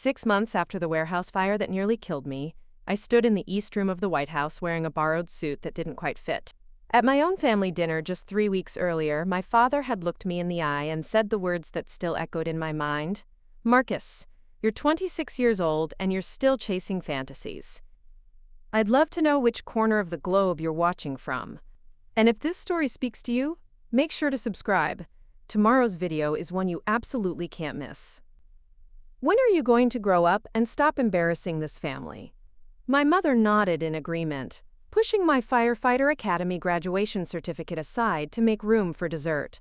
6 months after the warehouse fire that nearly killed me, I stood in the East Room of the White House wearing a borrowed suit that didn't quite fit. At my own family dinner just 3 weeks earlier, my father had looked me in the eye and said the words that still echoed in my mind. "Marcus, you're 26 years old and you're still chasing fantasies. I'd love to know which corner of the globe you're watching from. And if this story speaks to you, make sure to subscribe. Tomorrow's video is one you absolutely can't miss." When are you going to grow up and stop embarrassing this family? My mother nodded in agreement, pushing my firefighter academy graduation certificate aside to make room for dessert.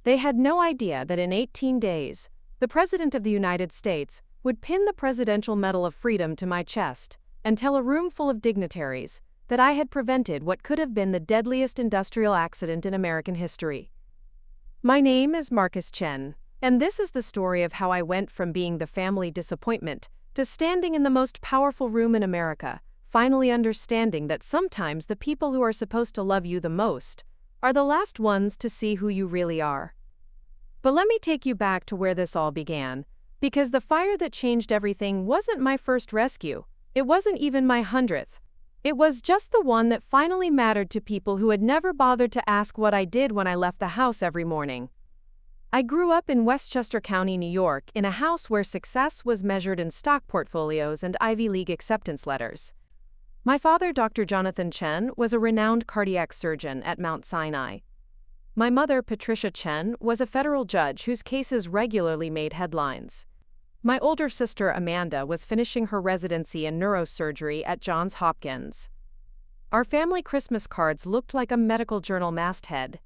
They had no idea that in 18 days, the President of the United States would pin the Presidential Medal of Freedom to my chest and tell a room full of dignitaries that I had prevented what could have been the deadliest industrial accident in American history. My name is Marcus Chen, and this is the story of how I went from being the family disappointment to standing in the most powerful room in America, finally understanding that sometimes the people who are supposed to love you the most are the last ones to see who you really are. But let me take you back to where this all began, because the fire that changed everything wasn't my first rescue. It wasn't even my 100th. It was just the one that finally mattered to people who had never bothered to ask what I did when I left the house every morning. I grew up in Westchester County, New York, in a house where success was measured in stock portfolios and Ivy League acceptance letters. My father, Dr. Jonathan Chen, was a renowned cardiac surgeon at Mount Sinai. My mother, Patricia Chen, was a federal judge whose cases regularly made headlines. My older sister, Amanda, was finishing her residency in neurosurgery at Johns Hopkins. Our family Christmas cards looked like a medical journal masthead.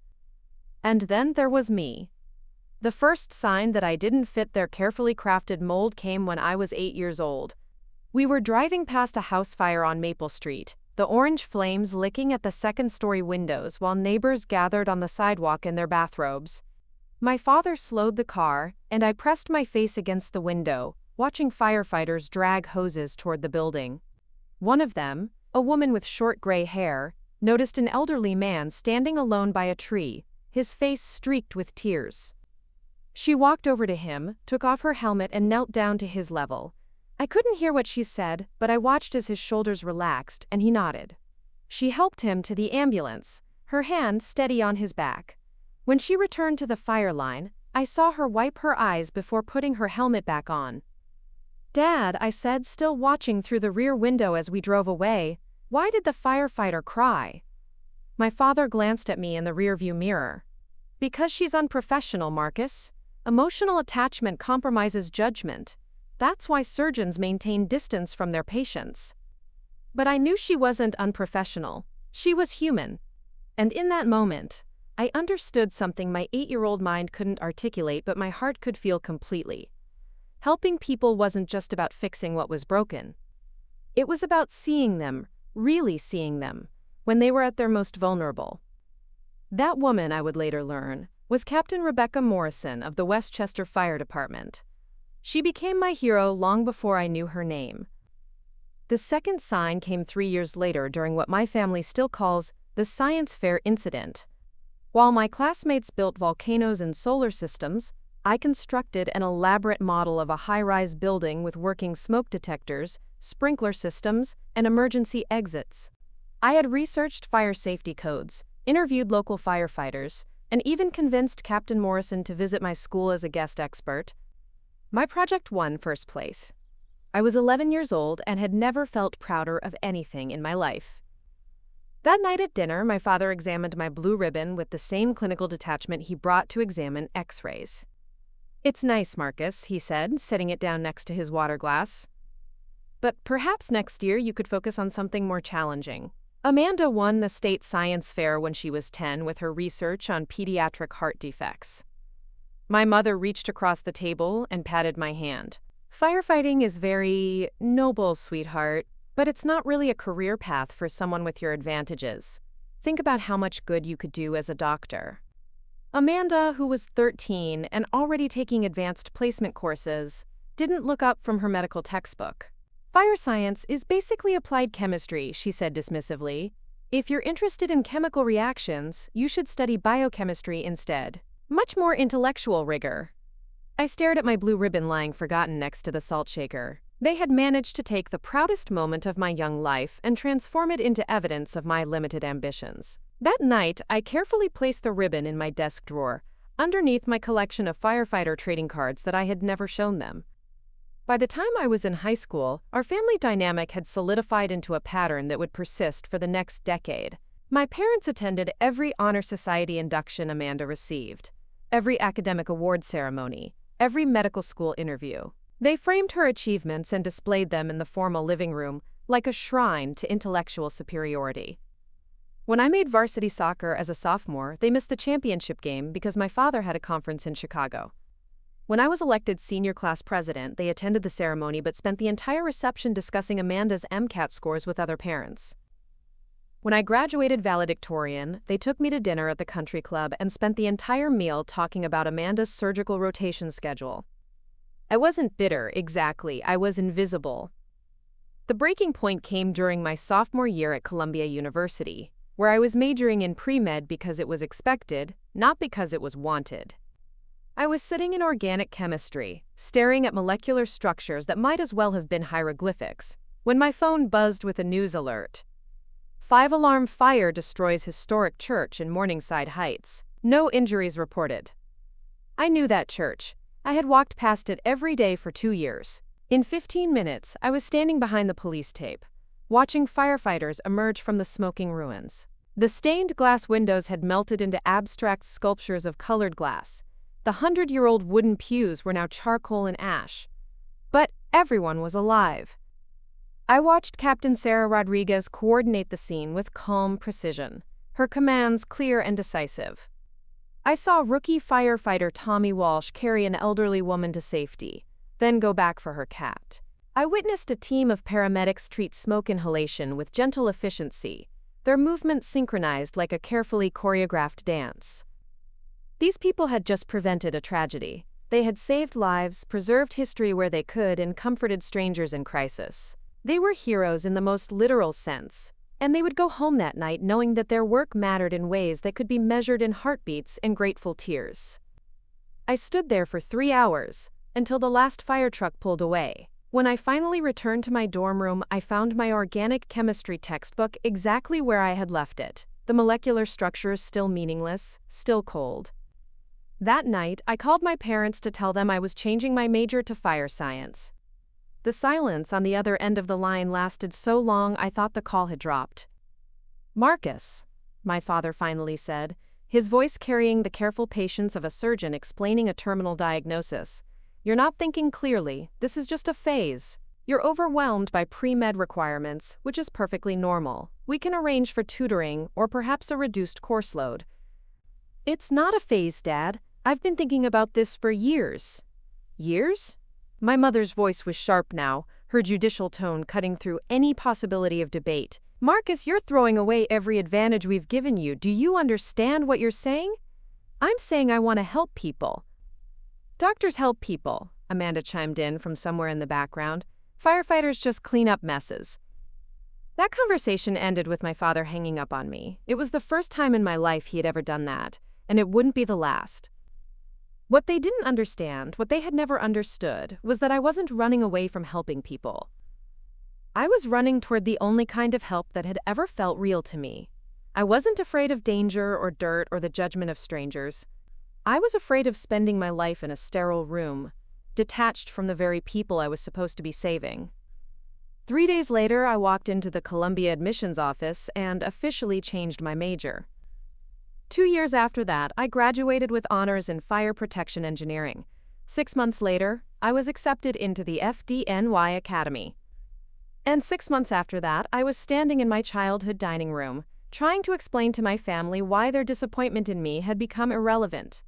And then there was me. The first sign that I didn't fit their carefully crafted mold came when I was 8 years old. We were driving past a house fire on Maple Street, the orange flames licking at the second-story windows while neighbors gathered on the sidewalk in their bathrobes. My father slowed the car, and I pressed my face against the window, watching firefighters drag hoses toward the building. One of them, a woman with short gray hair, noticed an elderly man standing alone by a tree, his face streaked with tears. She walked over to him, took off her helmet and knelt down to his level. I couldn't hear what she said, but I watched as his shoulders relaxed and he nodded. She helped him to the ambulance, her hand steady on his back. When she returned to the fire line, I saw her wipe her eyes before putting her helmet back on. "Dad," I said, still watching through the rear window as we drove away, "why did the firefighter cry?" My father glanced at me in the rearview mirror. "Because she's unprofessional, Marcus. Emotional attachment compromises judgment. That's why surgeons maintain distance from their patients." But I knew she wasn't unprofessional. She was human. And in that moment, I understood something my 8-year-old mind couldn't articulate but my heart could feel completely. Helping people wasn't just about fixing what was broken. It was about seeing them, really seeing them, when they were at their most vulnerable. That woman, I would later learn, was Captain Rebecca Morrison of the Westchester Fire Department. She became my hero long before I knew her name. The second sign came 3 years later during what my family still calls the science fair incident. While my classmates built volcanoes and solar systems, I constructed an elaborate model of a high-rise building with working smoke detectors, sprinkler systems, and emergency exits. I had researched fire safety codes, interviewed local firefighters, and even convinced Captain Morrison to visit my school as a guest expert. My project won first place. I was 11 years old and had never felt prouder of anything in my life. That night at dinner, my father examined my blue ribbon with the same clinical detachment he brought to examine X-rays. "It's nice, Marcus," he said, setting it down next to his water glass. "But perhaps next year you could focus on something more challenging." Amanda won the state science fair when she was 10 with her research on pediatric heart defects. My mother reached across the table and patted my hand. "Firefighting is very noble, sweetheart, but it's not really a career path for someone with your advantages. Think about how much good you could do as a doctor." Amanda, who was 13 and already taking advanced placement courses, didn't look up from her medical textbook. "Fire science is basically applied chemistry," she said dismissively. "If you're interested in chemical reactions, you should study biochemistry instead. Much more intellectual rigor." I stared at my blue ribbon lying forgotten next to the salt shaker. They had managed to take the proudest moment of my young life and transform it into evidence of my limited ambitions. That night, I carefully placed the ribbon in my desk drawer, underneath my collection of firefighter trading cards that I had never shown them. By the time I was in high school, our family dynamic had solidified into a pattern that would persist for the next decade. My parents attended every honor society induction Amanda received, every academic award ceremony, every medical school interview. They framed her achievements and displayed them in the formal living room like a shrine to intellectual superiority. When I made varsity soccer as a sophomore, they missed the championship game because my father had a conference in Chicago. When I was elected senior class president, they attended the ceremony but spent the entire reception discussing Amanda's MCAT scores with other parents. When I graduated valedictorian, they took me to dinner at the country club and spent the entire meal talking about Amanda's surgical rotation schedule. I wasn't bitter, exactly, I was invisible. The breaking point came during my sophomore year at Columbia University, where I was majoring in pre-med because it was expected, not because it was wanted. I was sitting in organic chemistry, staring at molecular structures that might as well have been hieroglyphics, when my phone buzzed with a news alert. 5-alarm fire destroys historic church in Morningside Heights. No injuries reported. I knew that church. I had walked past it every day for 2 years. In 15 minutes, I was standing behind the police tape, watching firefighters emerge from the smoking ruins. The stained glass windows had melted into abstract sculptures of colored glass. The 100-year-old wooden pews were now charcoal and ash. But everyone was alive. I watched Captain Sarah Rodriguez coordinate the scene with calm precision, her commands clear and decisive. I saw rookie firefighter Tommy Walsh carry an elderly woman to safety, then go back for her cat. I witnessed a team of paramedics treat smoke inhalation with gentle efficiency, their movements synchronized like a carefully choreographed dance. These people had just prevented a tragedy. They had saved lives, preserved history where they could, and comforted strangers in crisis. They were heroes in the most literal sense, and they would go home that night knowing that their work mattered in ways that could be measured in heartbeats and grateful tears. I stood there for 3 hours, until the last fire truck pulled away. When I finally returned to my dorm room, I found my organic chemistry textbook exactly where I had left it, the molecular structures still meaningless, still cold. That night, I called my parents to tell them I was changing my major to fire science. The silence on the other end of the line lasted so long I thought the call had dropped. "Marcus," my father finally said, his voice carrying the careful patience of a surgeon explaining a terminal diagnosis. "You're not thinking clearly. This is just a phase. You're overwhelmed by pre-med requirements, which is perfectly normal. We can arrange for tutoring or perhaps a reduced course load." "It's not a phase, Dad. I've been thinking about this for years." "Years?" My mother's voice was sharp now, her judicial tone cutting through any possibility of debate. "Marcus, you're throwing away every advantage we've given you. Do you understand what you're saying?" "I'm saying I want to help people." "Doctors help people," Amanda chimed in from somewhere in the background. "Firefighters just clean up messes." That conversation ended with my father hanging up on me. It was the first time in my life he had ever done that, and it wouldn't be the last. What they didn't understand, what they had never understood, was that I wasn't running away from helping people. I was running toward the only kind of help that had ever felt real to me. I wasn't afraid of danger or dirt or the judgment of strangers. I was afraid of spending my life in a sterile room, detached from the very people I was supposed to be saving. 3 days later, I walked into the Columbia admissions office and officially changed my major. 2 years after that, I graduated with honors in fire protection engineering. 6 months later, I was accepted into the FDNY Academy. And 6 months after that, I was standing in my childhood dining room, trying to explain to my family why their disappointment in me had become irrelevant.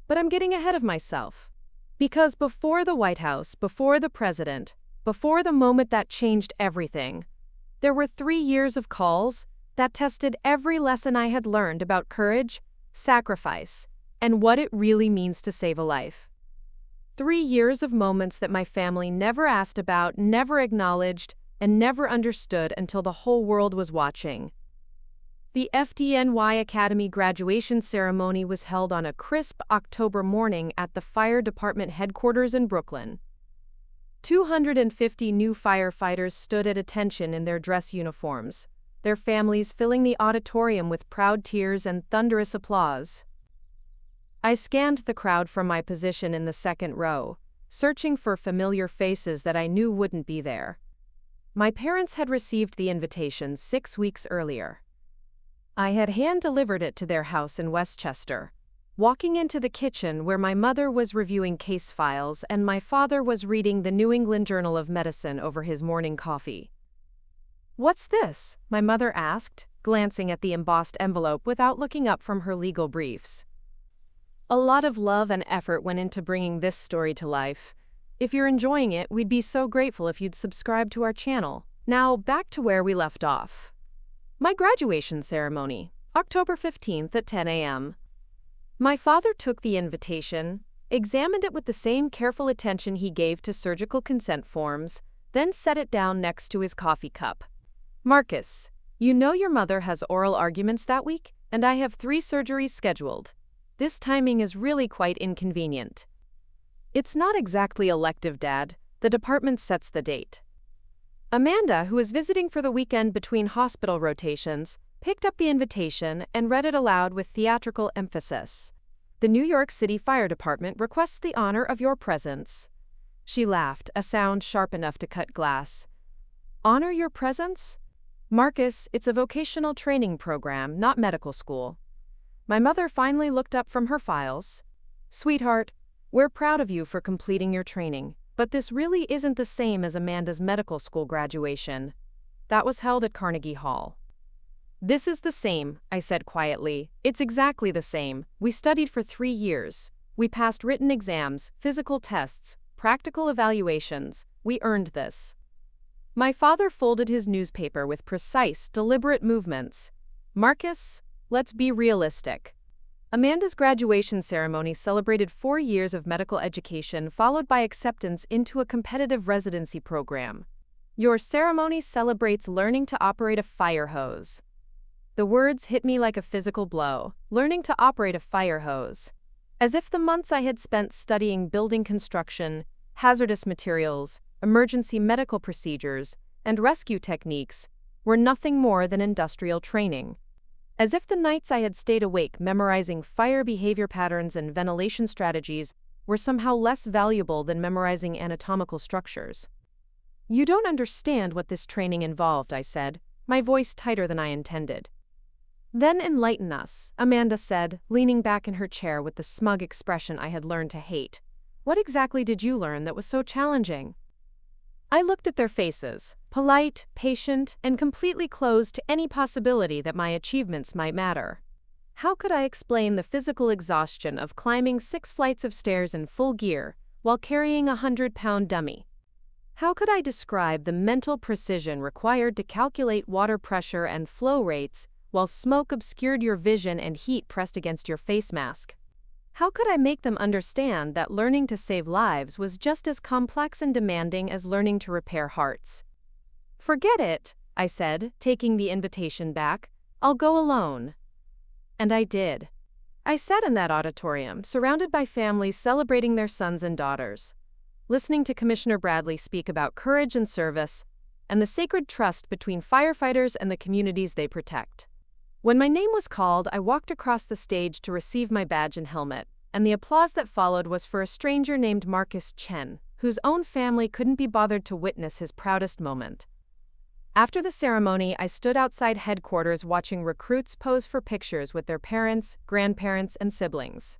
But I'm getting ahead of myself. Because before the White House, before the president, before the moment that changed everything, there were 3 years of calls that tested every lesson I had learned about courage, sacrifice, and what it really means to save a life. 3 years of moments that my family never asked about, never acknowledged, and never understood until the whole world was watching. The FDNY Academy graduation ceremony was held on a crisp October morning at the fire department headquarters in Brooklyn. 250 new firefighters stood at attention in their dress uniforms, their families filling the auditorium with proud tears and thunderous applause. I scanned the crowd from my position in the second row, searching for familiar faces that I knew wouldn't be there. My parents had received the invitation 6 weeks earlier. I had hand-delivered it to their house in Westchester, walking into the kitchen where my mother was reviewing case files and my father was reading the New England Journal of Medicine over his morning coffee. "What's this?" my mother asked, glancing at the embossed envelope without looking up from her legal briefs. A lot of love and effort went into bringing this story to life. If you're enjoying it, we'd be so grateful if you'd subscribe to our channel. Now, back to where we left off. My graduation ceremony, October 15th at 10 a.m. My father took the invitation, examined it with the same careful attention he gave to surgical consent forms, then set it down next to his coffee cup. "Marcus, you know your mother has oral arguments that week, and I have 3 surgeries scheduled. This timing is really quite inconvenient." "It's not exactly elective, Dad. The department sets the date." Amanda, who was visiting for the weekend between hospital rotations, picked up the invitation and read it aloud with theatrical emphasis. "The New York City Fire Department requests the honor of your presence." She laughed, a sound sharp enough to cut glass. "Honor your presence? Marcus, it's a vocational training program, not medical school." My mother finally looked up from her files. "Sweetheart, we're proud of you for completing your training, but this really isn't the same as Amanda's medical school graduation. That was held at Carnegie Hall." "This is the same," I said quietly. "It's exactly the same. We studied for 3 years. We passed written exams, physical tests, practical evaluations. We earned this." My father folded his newspaper with precise, deliberate movements. "Marcus, let's be realistic. Amanda's graduation ceremony celebrated 4 years of medical education followed by acceptance into a competitive residency program. Your ceremony celebrates learning to operate a fire hose." The words hit me like a physical blow. Learning to operate a fire hose. As if the months I had spent studying building construction, hazardous materials, emergency medical procedures, and rescue techniques were nothing more than industrial training. As if the nights I had stayed awake memorizing fire behavior patterns and ventilation strategies were somehow less valuable than memorizing anatomical structures. "You don't understand what this training involved," I said, my voice tighter than I intended. "Then enlighten us," Amanda said, leaning back in her chair with the smug expression I had learned to hate. "What exactly did you learn that was so challenging?" I looked at their faces, polite, patient, and completely closed to any possibility that my achievements might matter. How could I explain the physical exhaustion of climbing 6 flights of stairs in full gear while carrying a 100-pound dummy? How could I describe the mental precision required to calculate water pressure and flow rates while smoke obscured your vision and heat pressed against your face mask? How could I make them understand that learning to save lives was just as complex and demanding as learning to repair hearts? "Forget it," I said, taking the invitation back. "I'll go alone." And I did. I sat in that auditorium, surrounded by families celebrating their sons and daughters, listening to Commissioner Bradley speak about courage and service, and the sacred trust between firefighters and the communities they protect. When my name was called, I walked across the stage to receive my badge and helmet, and the applause that followed was for a stranger named Marcus Chen, whose own family couldn't be bothered to witness his proudest moment. After the ceremony, I stood outside headquarters watching recruits pose for pictures with their parents, grandparents, and siblings.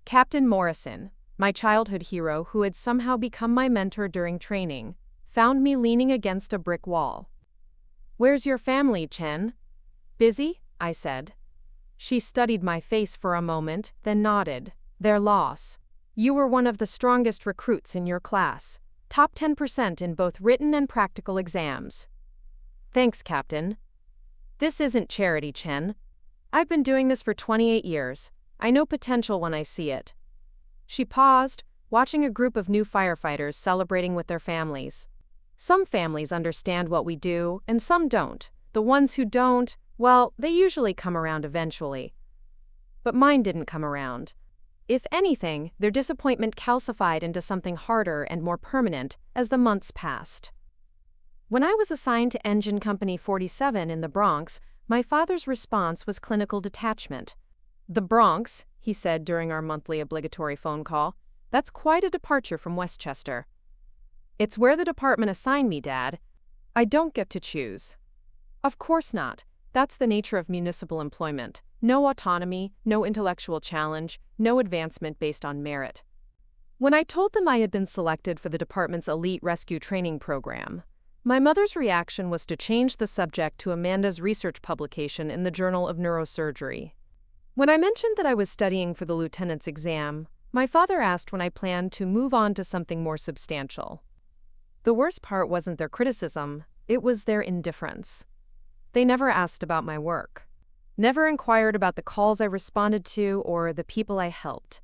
Captain Morrison, my childhood hero who had somehow become my mentor during training, found me leaning against a brick wall. "Where's your family, Chen?" "Busy?" I said. She studied my face for a moment, then nodded. "Their loss. You were one of the strongest recruits in your class. Top 10% in both written and practical exams." "Thanks, Captain." "This isn't charity, Chen. I've been doing this for 28 years. I know potential when I see it." She paused, watching a group of new firefighters celebrating with their families. "Some families understand what we do, and some don't. The ones who don't, Well, they usually come around eventually. But mine didn't come around. If anything, their disappointment calcified into something harder and more permanent as the months passed. When I was assigned to Engine Company 47 in the Bronx, my father's response was clinical detachment. "The Bronx," he said during our monthly obligatory phone call, "that's quite a departure from Westchester." "It's where the department assigned me, Dad. I don't get to choose." "Of course not. That's the nature of municipal employment. No autonomy, no intellectual challenge, no advancement based on merit." When I told them I had been selected for the department's elite rescue training program, my mother's reaction was to change the subject to Amanda's research publication in the Journal of Neurosurgery. When I mentioned that I was studying for the lieutenant's exam, my father asked when I planned to move on to something more substantial. The worst part wasn't their criticism, it was their indifference. They never asked about my work, never inquired about the calls I responded to or the people I helped,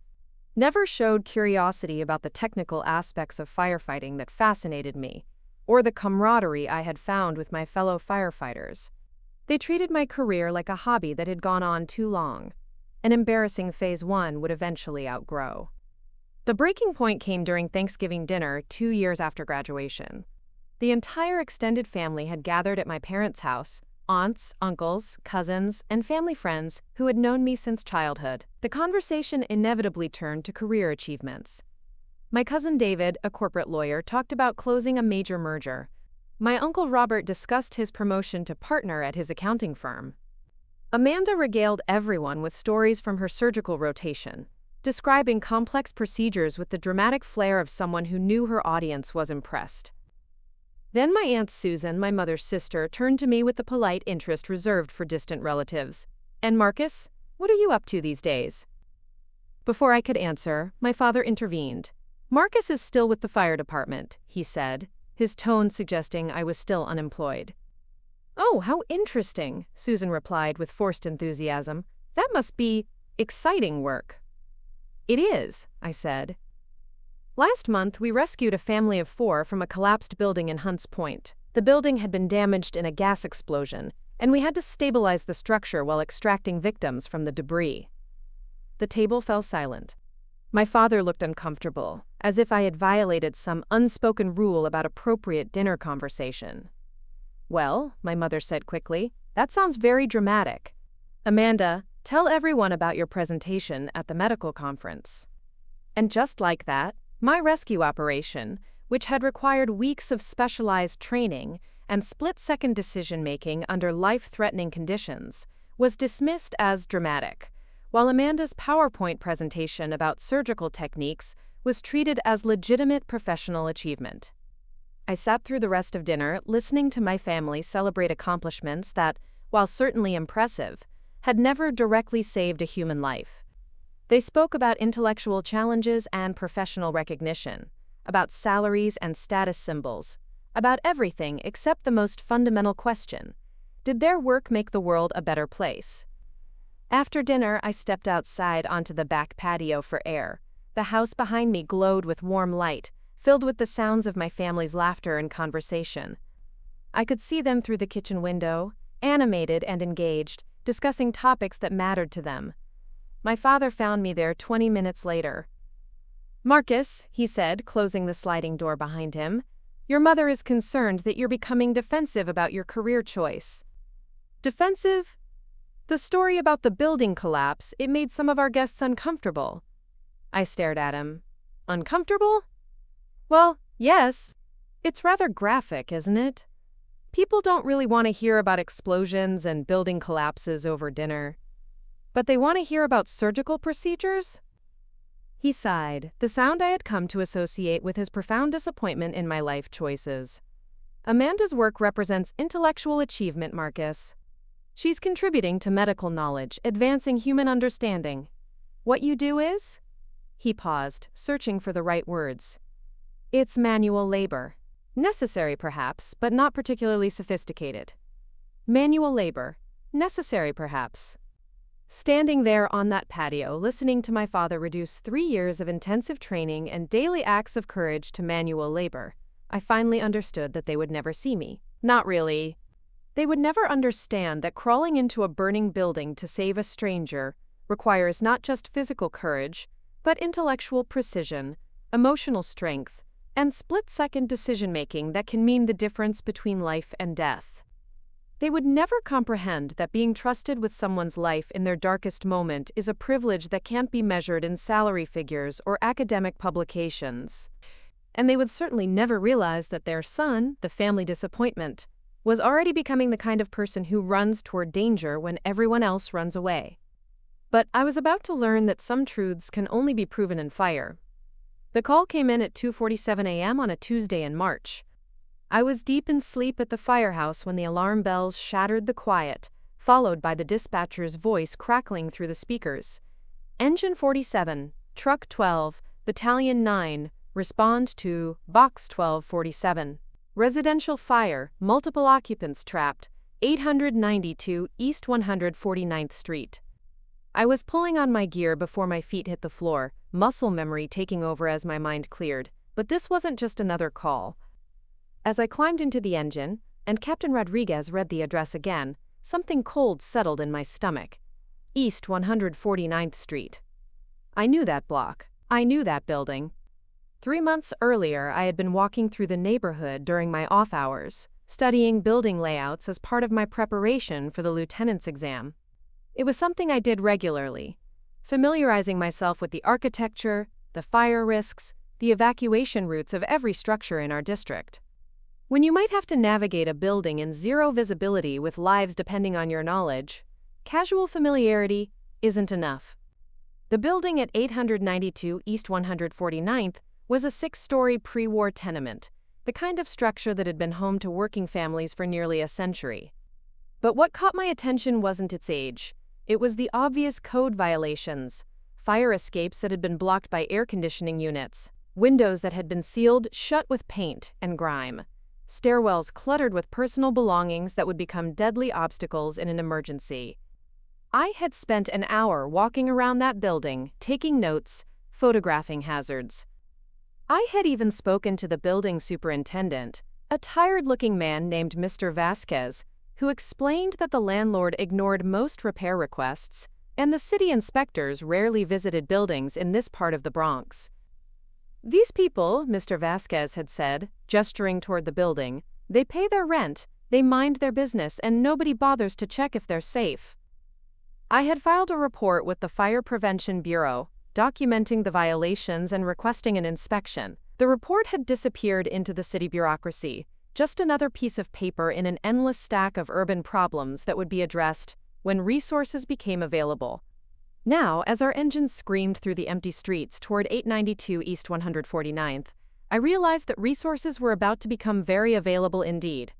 never showed curiosity about the technical aspects of firefighting that fascinated me, or the camaraderie I had found with my fellow firefighters. They treated my career like a hobby that had gone on too long, an embarrassing phase one would eventually outgrow. The breaking point came during Thanksgiving dinner 2 years after graduation. The entire extended family had gathered at my parents' house, aunts, uncles, cousins, and family friends who had known me since childhood. The conversation inevitably turned to career achievements. My cousin David, a corporate lawyer, talked about closing a major merger. My uncle Robert discussed his promotion to partner at his accounting firm. Amanda regaled everyone with stories from her surgical rotation, describing complex procedures with the dramatic flair of someone who knew her audience was impressed. Then my Aunt Susan, my mother's sister, turned to me with the polite interest reserved for distant relatives. "And Marcus, what are you up to these days?" Before I could answer, my father intervened. "Marcus is still with the fire department," he said, his tone suggesting I was still unemployed. "Oh, how interesting," Susan replied with forced enthusiasm. "That must be exciting work." "It is," I said. Last month, we rescued a family of 4 from a collapsed building in Hunts Point. The building had been damaged in a gas explosion, and we had to stabilize the structure while extracting victims from the debris. The table fell silent. My father looked uncomfortable, as if I had violated some unspoken rule about appropriate dinner conversation. "Well," my mother said quickly, "that sounds very dramatic. Amanda, tell everyone about your presentation at the medical conference." And just like that, my rescue operation, which had required weeks of specialized training and split-second decision-making under life-threatening conditions, was dismissed as dramatic, while Amanda's PowerPoint presentation about surgical techniques was treated as legitimate professional achievement. I sat through the rest of dinner listening to my family celebrate accomplishments that, while certainly impressive, had never directly saved a human life. They spoke about intellectual challenges and professional recognition, about salaries and status symbols, about everything except the most fundamental question: did their work make the world a better place? After dinner, I stepped outside onto the back patio for air. The house behind me glowed with warm light, filled with the sounds of my family's laughter and conversation. I could see them through the kitchen window, animated and engaged, discussing topics that mattered to them. My father found me there 20 minutes later. "Marcus," he said, closing the sliding door behind him, "your mother is concerned that you're becoming defensive about your career choice." "Defensive?" "The story about the building collapse, it made some of our guests uncomfortable." I stared at him. "Uncomfortable?" "Well, yes. It's rather graphic, isn't it? People don't really want to hear about explosions and building collapses over dinner. But they want to hear about surgical procedures?" He sighed, the sound I had come to associate with his profound disappointment in my life choices. "Amanda's work represents intellectual achievement, Marcus. She's contributing to medical knowledge, advancing human understanding. What you do is?" He paused, searching for the right words. "It's manual labor. Necessary, perhaps, but not particularly sophisticated. Manual labor. Necessary, perhaps." Standing there on that patio, listening to my father reduce 3 years of intensive training and daily acts of courage to manual labor, I finally understood that they would never see me. Not really. They would never understand that crawling into a burning building to save a stranger requires not just physical courage, but intellectual precision, emotional strength, and split-second decision-making that can mean the difference between life and death. They would never comprehend that being trusted with someone's life in their darkest moment is a privilege that can't be measured in salary figures or academic publications. And they would certainly never realize that their son, the family disappointment, was already becoming the kind of person who runs toward danger when everyone else runs away. But I was about to learn that some truths can only be proven in fire. The call came in at 2:47 a.m. on a Tuesday in March. I was deep in sleep at the firehouse when the alarm bells shattered the quiet, followed by the dispatcher's voice crackling through the speakers. Engine 47, Truck 12, Battalion 9, respond to Box 1247. Residential fire, multiple occupants trapped, 892 East 149th Street. I was pulling on my gear before my feet hit the floor, muscle memory taking over as my mind cleared. But this wasn't just another call. As I climbed into the engine, and Captain Rodriguez read the address again, something cold settled in my stomach. East 149th Street. I knew that block. I knew that building. 3 months earlier, I had been walking through the neighborhood during my off hours, studying building layouts as part of my preparation for the lieutenant's exam. It was something I did regularly, familiarizing myself with the architecture, the fire risks, the evacuation routes of every structure in our district. When you might have to navigate a building in zero visibility with lives depending on your knowledge, casual familiarity isn't enough. The building at 892 East 149th was a 6-story pre-war tenement, the kind of structure that had been home to working families for nearly a century. But what caught my attention wasn't its age. It was the obvious code violations, fire escapes that had been blocked by air conditioning units, windows that had been sealed shut with paint and grime, stairwells cluttered with personal belongings that would become deadly obstacles in an emergency. I had spent an hour walking around that building, taking notes, photographing hazards. I had even spoken to the building superintendent, a tired-looking man named Mr. Vasquez, who explained that the landlord ignored most repair requests, and the city inspectors rarely visited buildings in this part of the Bronx. These people, Mr. Vasquez had said, gesturing toward the building, they pay their rent, they mind their business, and nobody bothers to check if they're safe. I had filed a report with the Fire Prevention Bureau, documenting the violations and requesting an inspection. The report had disappeared into the city bureaucracy, just another piece of paper in an endless stack of urban problems that would be addressed when resources became available. Now, as our engines screamed through the empty streets toward 892 East 149th, I realized that resources were about to become very available indeed.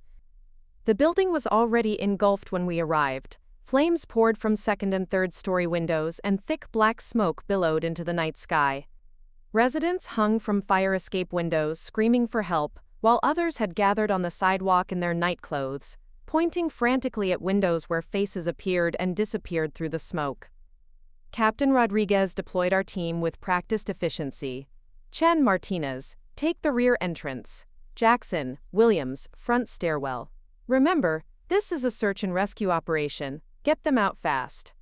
The building was already engulfed when we arrived. Flames poured from second and third-story windows, and thick black smoke billowed into the night sky. Residents hung from fire escape windows, screaming for help, while others had gathered on the sidewalk in their night clothes, pointing frantically at windows where faces appeared and disappeared through the smoke. Captain Rodriguez deployed our team with practiced efficiency. Chen Martinez, take the rear entrance. Jackson, Williams, front stairwell. Remember, this is a search and rescue operation. Get them out fast.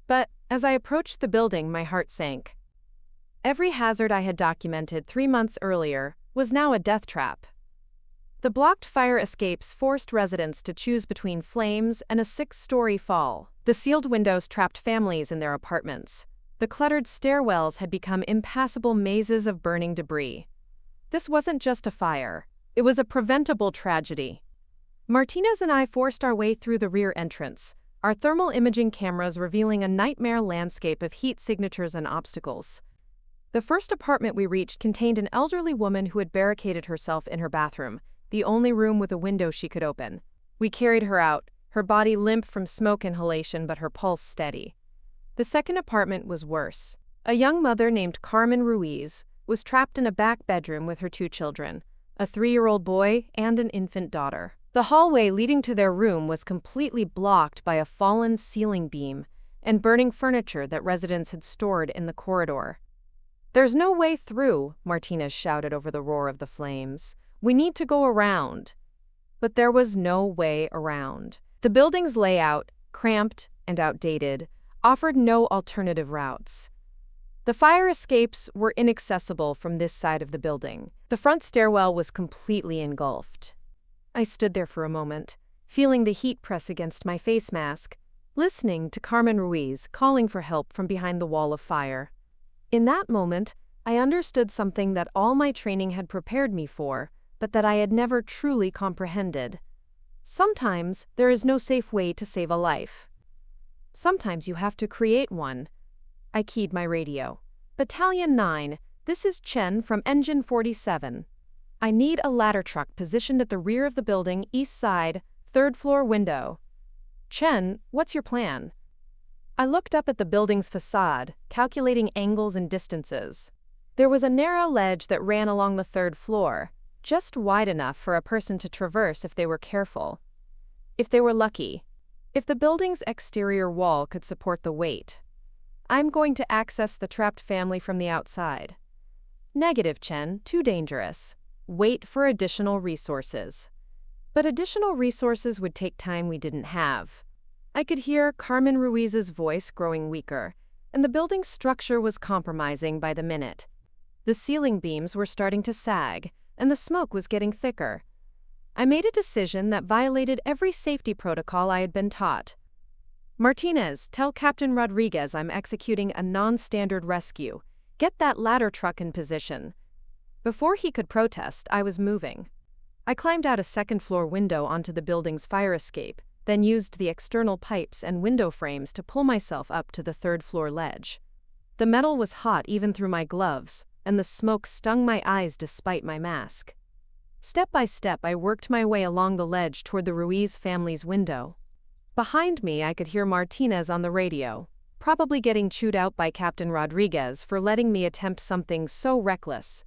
But, as I approached the building, my heart sank. Every hazard I had documented 3 months earlier was now a death trap. The blocked fire escapes forced residents to choose between flames and a 6-story fall. The sealed windows trapped families in their apartments. The cluttered stairwells had become impassable mazes of burning debris. This wasn't just a fire. It was a preventable tragedy. Martinez and I forced our way through the rear entrance, our thermal imaging cameras revealing a nightmare landscape of heat signatures and obstacles. The first apartment we reached contained an elderly woman who had barricaded herself in her bathroom, the only room with a window she could open. We carried her out, her body limp from smoke inhalation but her pulse steady. The second apartment was worse. A young mother named Carmen Ruiz was trapped in a back bedroom with her 2 children, a 3-year-old boy and an infant daughter. The hallway leading to their room was completely blocked by a fallen ceiling beam and burning furniture that residents had stored in the corridor. "There's no way through," Martinez shouted over the roar of the flames. "We need to go around." But there was no way around. The building's layout, cramped and outdated, offered no alternative routes. The fire escapes were inaccessible from this side of the building. The front stairwell was completely engulfed. I stood there for a moment, feeling the heat press against my face mask, listening to Carmen Ruiz calling for help from behind the wall of fire. In that moment, I understood something that all my training had prepared me for, but that I had never truly comprehended. Sometimes there is no safe way to save a life. Sometimes you have to create one. I keyed my radio. Battalion 9, this is Chen from Engine 47. I need a ladder truck positioned at the rear of the building, east side, third floor window. Chen, what's your plan? I looked up at the building's facade, calculating angles and distances. There was a narrow ledge that ran along the third floor, just wide enough for a person to traverse if they were careful. If they were lucky. If the building's exterior wall could support the weight. I'm going to access the trapped family from the outside. Negative, Chen, too dangerous. Wait for additional resources. But additional resources would take time we didn't have. I could hear Carmen Ruiz's voice growing weaker, and the building's structure was compromising by the minute. The ceiling beams were starting to sag, and the smoke was getting thicker. I made a decision that violated every safety protocol I had been taught. Martinez, tell Captain Rodriguez I'm executing a non-standard rescue. Get that ladder truck in position. Before he could protest, I was moving. I climbed out a second-floor window onto the building's fire escape, then used the external pipes and window frames to pull myself up to the third-floor ledge. The metal was hot even through my gloves, and the smoke stung my eyes despite my mask. Step by step, I worked my way along the ledge toward the Ruiz family's window. Behind me, I could hear Martinez on the radio, probably getting chewed out by Captain Rodriguez for letting me attempt something so reckless.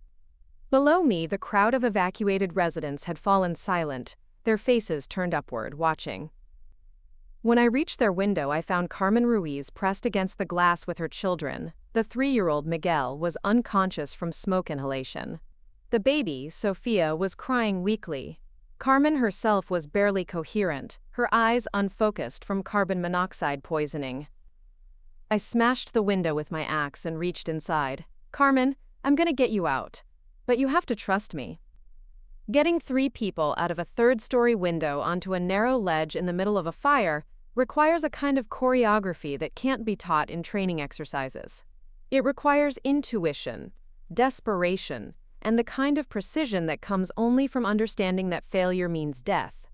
Below me, the crowd of evacuated residents had fallen silent, their faces turned upward, watching. When I reached their window, I found Carmen Ruiz pressed against the glass with her children. The 3-year-old Miguel was unconscious from smoke inhalation. The baby, Sophia, was crying weakly. Carmen herself was barely coherent, her eyes unfocused from carbon monoxide poisoning. I smashed the window with my axe and reached inside. Carmen, I'm gonna get you out. But you have to trust me. Getting 3 people out of a third-story window onto a narrow ledge in the middle of a fire requires a kind of choreography that can't be taught in training exercises. It requires intuition, desperation, and the kind of precision that comes only from understanding that failure means death.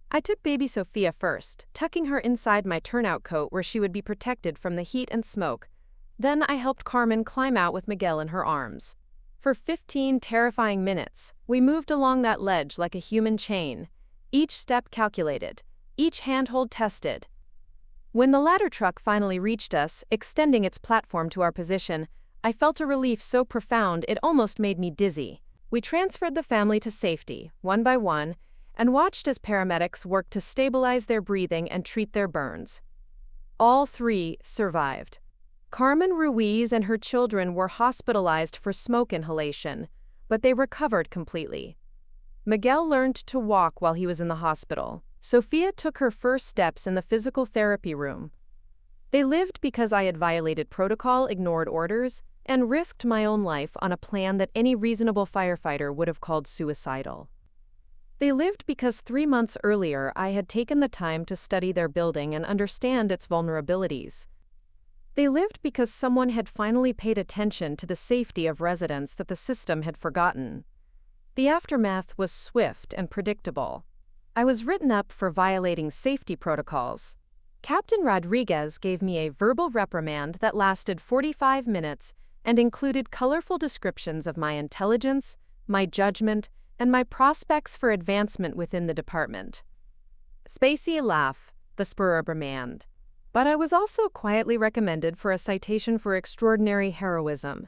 I took baby Sophia first, tucking her inside my turnout coat where she would be protected from the heat and smoke. Then I helped Carmen climb out with Miguel in her arms. For 15 terrifying minutes, we moved along that ledge like a human chain, each step calculated, each handhold tested. When the ladder truck finally reached us, extending its platform to our position, I felt a relief so profound it almost made me dizzy. We transferred the family to safety, one by one, and watched as paramedics worked to stabilize their breathing and treat their burns. All 3 survived. Carmen Ruiz and her children were hospitalized for smoke inhalation, but they recovered completely. Miguel learned to walk while he was in the hospital. Sophia took her first steps in the physical therapy room. They lived because I had violated protocol, ignored orders, and risked my own life on a plan that any reasonable firefighter would have called suicidal. They lived because 3 months earlier I had taken the time to study their building and understand its vulnerabilities. They lived because someone had finally paid attention to the safety of residents that the system had forgotten. The aftermath was swift and predictable. I was written up for violating safety protocols. Captain Rodriguez gave me a verbal reprimand that lasted 45 minutes and included colorful descriptions of my intelligence, my judgment, and my prospects for advancement within the department. Spacey laugh, the spur reprimand. But I was also quietly recommended for a citation for extraordinary heroism.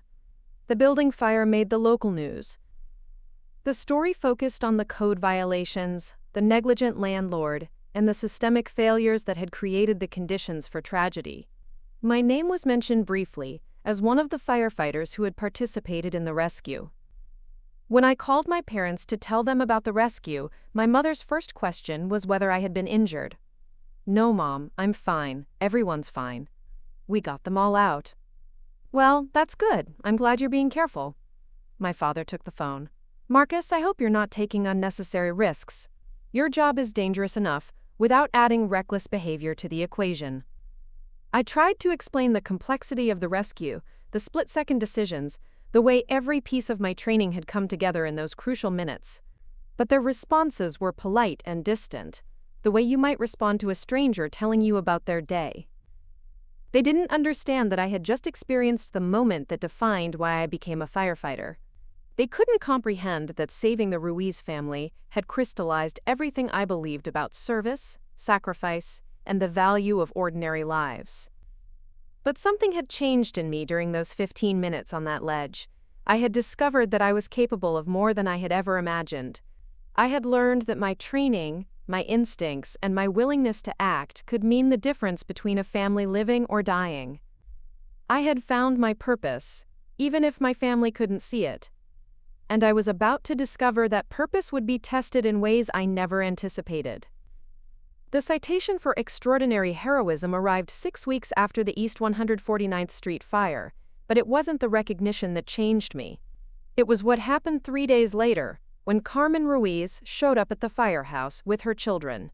The building fire made the local news. The story focused on the code violations, the negligent landlord, and the systemic failures that had created the conditions for tragedy. My name was mentioned briefly as one of the firefighters who had participated in the rescue. When I called my parents to tell them about the rescue, my mother's first question was whether I had been injured. "No, Mom, I'm fine. Everyone's fine. We got them all out." "Well, that's good. I'm glad you're being careful." My father took the phone. "Marcus, I hope you're not taking unnecessary risks. Your job is dangerous enough without adding reckless behavior to the equation." I tried to explain the complexity of the rescue, the split-second decisions, the way every piece of my training had come together in those crucial minutes. But their responses were polite and distant, the way you might respond to a stranger telling you about their day. They didn't understand that I had just experienced the moment that defined why I became a firefighter. They couldn't comprehend that saving the Ruiz family had crystallized everything I believed about service, sacrifice, and the value of ordinary lives. But something had changed in me during those 15 minutes on that ledge. I had discovered that I was capable of more than I had ever imagined. I had learned that my training, my instincts, and my willingness to act could mean the difference between a family living or dying. I had found my purpose, even if my family couldn't see it. And I was about to discover that purpose would be tested in ways I never anticipated. The citation for extraordinary heroism arrived 6 weeks after the East 149th Street fire, but it wasn't the recognition that changed me. It was what happened 3 days later, when Carmen Ruiz showed up at the firehouse with her children.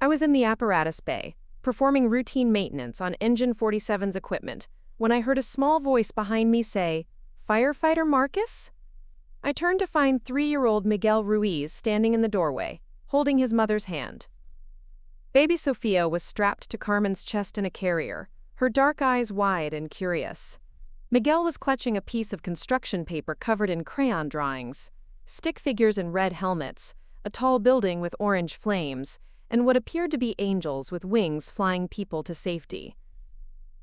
I was in the apparatus bay, performing routine maintenance on Engine 47's equipment, when I heard a small voice behind me say, "Firefighter Marcus?" I turned to find 3-year-old Miguel Ruiz standing in the doorway, holding his mother's hand. Baby Sofia was strapped to Carmen's chest in a carrier, her dark eyes wide and curious. Miguel was clutching a piece of construction paper covered in crayon drawings, stick figures in red helmets, a tall building with orange flames, and what appeared to be angels with wings flying people to safety.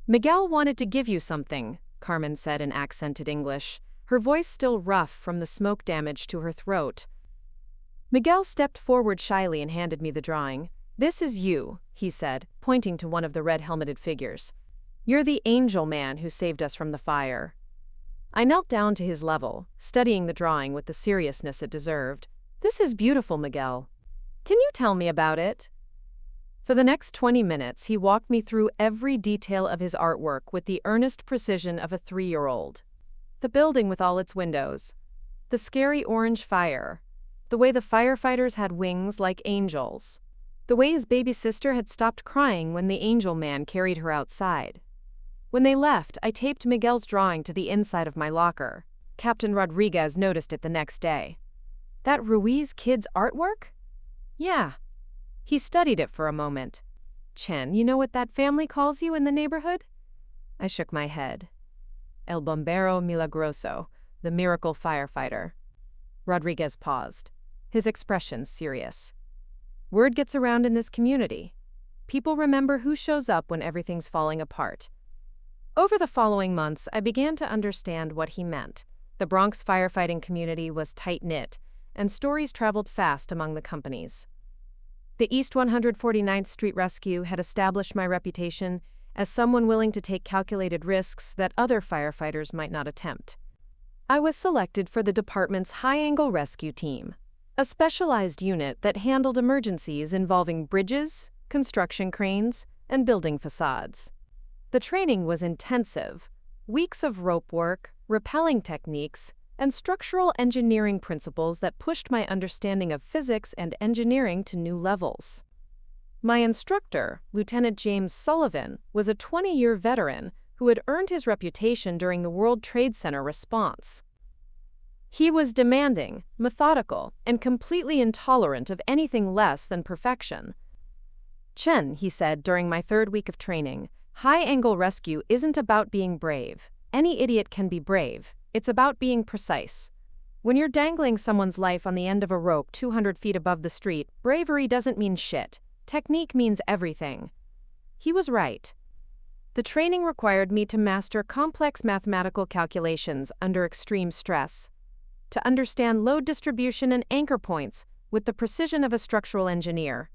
"Miguel wanted to give you something," Carmen said in accented English, her voice still rough from the smoke damage to her throat. Miguel stepped forward shyly and handed me the drawing. "This is you," he said, pointing to one of the red-helmeted figures. "You're the angel man who saved us from the fire." I knelt down to his level, studying the drawing with the seriousness it deserved. "This is beautiful, Miguel. Can you tell me about it?" For the next 20 minutes, he walked me through every detail of his artwork with the earnest precision of a 3-year-old. The building with all its windows, the scary orange fire, the way the firefighters had wings like angels, the way his baby sister had stopped crying when the angel man carried her outside. When they left, I taped Miguel's drawing to the inside of my locker. Captain Rodriguez noticed it the next day. "That Ruiz kid's artwork?" "Yeah." He studied it for a moment. "Chen, you know what that family calls you in the neighborhood?" I shook my head. "El Bombero Milagroso, the miracle firefighter." Rodriguez paused, his expression serious. "Word gets around in this community. People remember who shows up when everything's falling apart." Over the following months, I began to understand what he meant. The Bronx firefighting community was tight-knit, and stories traveled fast among the companies. The East 149th Street Rescue had established my reputation as someone willing to take calculated risks that other firefighters might not attempt. I was selected for the department's high-angle rescue team, a specialized unit that handled emergencies involving bridges, construction cranes, and building facades. The training was intensive, weeks of rope work, rappelling techniques, and structural engineering principles that pushed my understanding of physics and engineering to new levels. My instructor, Lieutenant James Sullivan, was a 20-year veteran who had earned his reputation during the World Trade Center response. He was demanding, methodical, and completely intolerant of anything less than perfection. "Chen," he said during my 3rd week of training, "high-angle rescue isn't about being brave. Any idiot can be brave. It's about being precise. When you're dangling someone's life on the end of a rope 200 feet above the street, bravery doesn't mean shit. Technique means everything." He was right. The training required me to master complex mathematical calculations under extreme stress, to understand load distribution and anchor points with the precision of a structural engineer.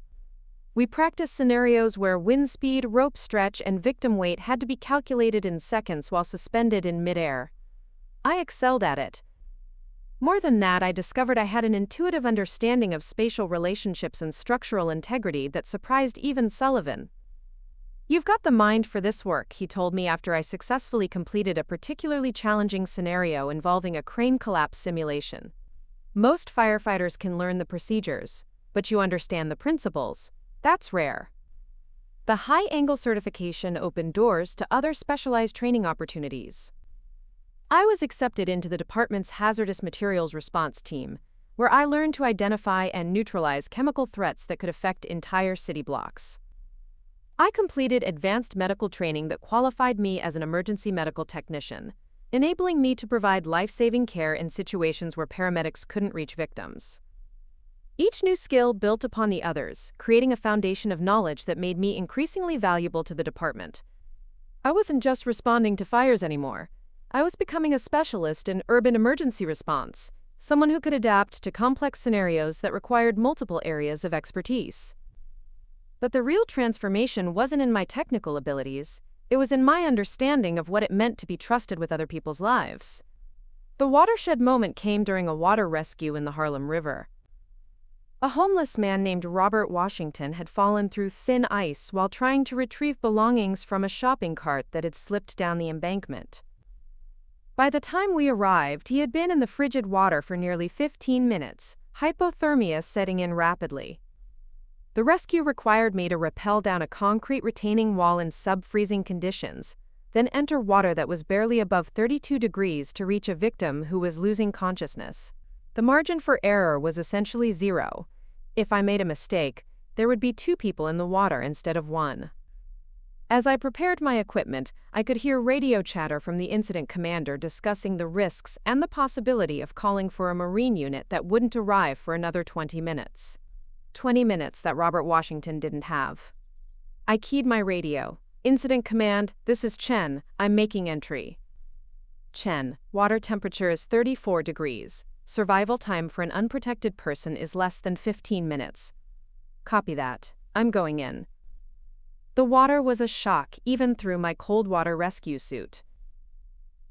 We practiced scenarios where wind speed, rope stretch, and victim weight had to be calculated in seconds while suspended in midair. I excelled at it. More than that, I discovered I had an intuitive understanding of spatial relationships and structural integrity that surprised even Sullivan. "You've got the mind for this work," he told me after I successfully completed a particularly challenging scenario involving a crane collapse simulation. "Most firefighters can learn the procedures, but you understand the principles. That's rare." The high-angle certification opened doors to other specialized training opportunities. I was accepted into the department's hazardous materials response team, where I learned to identify and neutralize chemical threats that could affect entire city blocks. I completed advanced medical training that qualified me as an emergency medical technician, enabling me to provide life-saving care in situations where paramedics couldn't reach victims. Each new skill built upon the others, creating a foundation of knowledge that made me increasingly valuable to the department. I wasn't just responding to fires anymore. I was becoming a specialist in urban emergency response, someone who could adapt to complex scenarios that required multiple areas of expertise. But the real transformation wasn't in my technical abilities, it was in my understanding of what it meant to be trusted with other people's lives. The watershed moment came during a water rescue in the Harlem River. A homeless man named Robert Washington had fallen through thin ice while trying to retrieve belongings from a shopping cart that had slipped down the embankment. By the time we arrived, he had been in the frigid water for nearly 15 minutes, hypothermia setting in rapidly. The rescue required me to rappel down a concrete retaining wall in sub-freezing conditions, then enter water that was barely above 32 degrees to reach a victim who was losing consciousness. The margin for error was essentially zero. If I made a mistake, there would be 2 people in the water instead of 1. As I prepared my equipment, I could hear radio chatter from the incident commander discussing the risks and the possibility of calling for a Marine unit that wouldn't arrive for another 20 minutes. 20 minutes that Robert Washington didn't have. I keyed my radio. "Incident command, this is Chen, I'm making entry." Chen, water temperature is 34 degrees. Survival time for an unprotected person is less than 15 minutes. Copy that. I'm going in. The water was a shock even through my cold water rescue suit.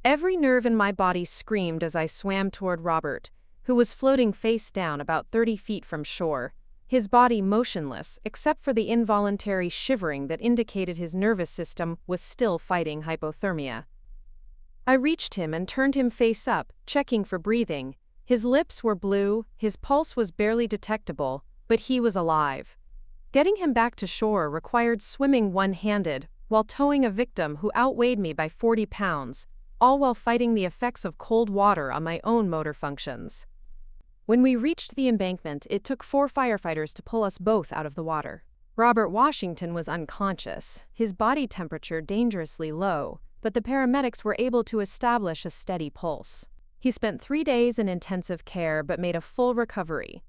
Every nerve in my body screamed as I swam toward Robert, who was floating face down about 30 feet from shore, his body motionless except for the involuntary shivering that indicated his nervous system was still fighting hypothermia. I reached him and turned him face up, checking for breathing. His lips were blue, his pulse was barely detectable, but he was alive. Getting him back to shore required swimming one-handed, while towing a victim who outweighed me by 40 pounds, all while fighting the effects of cold water on my own motor functions. When we reached the embankment, it took 4 firefighters to pull us both out of the water. Robert Washington was unconscious, his body temperature dangerously low, but the paramedics were able to establish a steady pulse. He spent 3 days in intensive care but made a full recovery.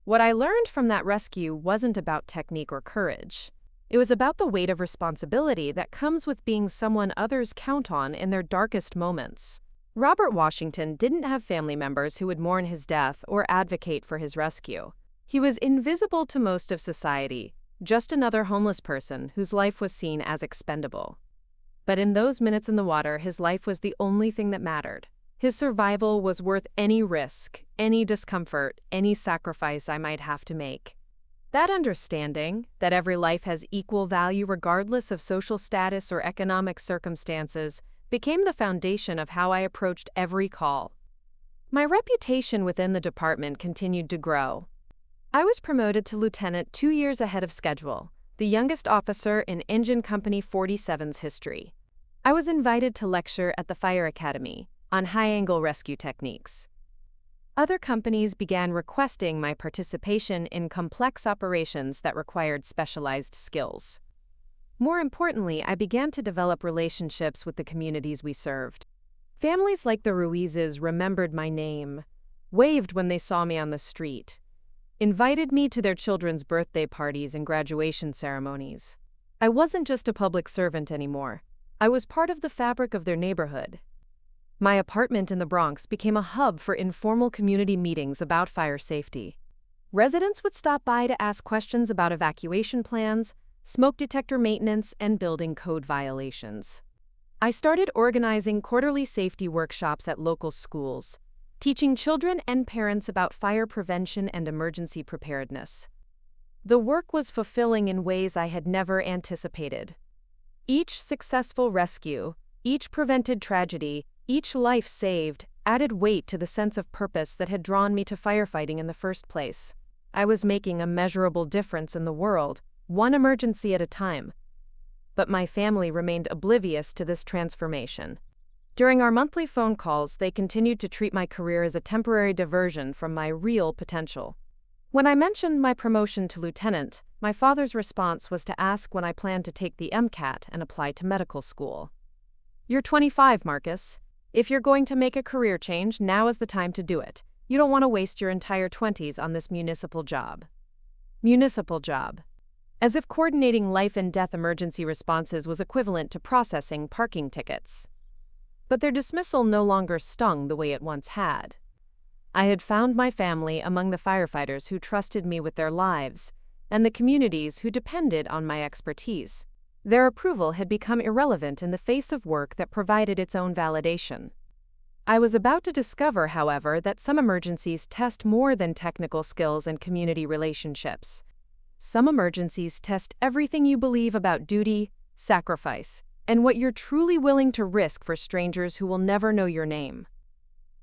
What I learned from that rescue wasn't about technique or courage. It was about the weight of responsibility that comes with being someone others count on in their darkest moments. Robert Washington didn't have family members who would mourn his death or advocate for his rescue. He was invisible to most of society, just another homeless person whose life was seen as expendable. But in those minutes in the water, his life was the only thing that mattered. His survival was worth any risk, any discomfort, any sacrifice I might have to make. That understanding, that every life has equal value regardless of social status or economic circumstances, became the foundation of how I approached every call. My reputation within the department continued to grow. I was promoted to lieutenant 2 years ahead of schedule, the youngest officer in Engine Company 47's history. I was invited to lecture at the Fire Academy on high-angle rescue techniques. Other companies began requesting my participation in complex operations that required specialized skills. More importantly, I began to develop relationships with the communities we served. Families like the Ruizes remembered my name, waved when they saw me on the street, invited me to their children's birthday parties and graduation ceremonies. I wasn't just a public servant anymore. I was part of the fabric of their neighborhood. My apartment in the Bronx became a hub for informal community meetings about fire safety. Residents would stop by to ask questions about evacuation plans, smoke detector maintenance, and building code violations. I started organizing quarterly safety workshops at local schools, teaching children and parents about fire prevention and emergency preparedness. The work was fulfilling in ways I had never anticipated. Each successful rescue, each prevented tragedy, each life saved, added weight to the sense of purpose that had drawn me to firefighting in the first place. I was making a measurable difference in the world, one emergency at a time. But my family remained oblivious to this transformation. During our monthly phone calls, they continued to treat my career as a temporary diversion from my real potential. When I mentioned my promotion to lieutenant, my father's response was to ask when I planned to take the MCAT and apply to medical school. "You're 25, Marcus. If you're going to make a career change, now is the time to do it. You don't want to waste your entire 20s on this municipal job." Municipal job. As if coordinating life and death emergency responses was equivalent to processing parking tickets. But their dismissal no longer stung the way it once had. I had found my family among the firefighters who trusted me with their lives, and the communities who depended on my expertise. Their approval had become irrelevant in the face of work that provided its own validation. I was about to discover, however, that some emergencies test more than technical skills and community relationships. Some emergencies test everything you believe about duty, sacrifice, and what you're truly willing to risk for strangers who will never know your name.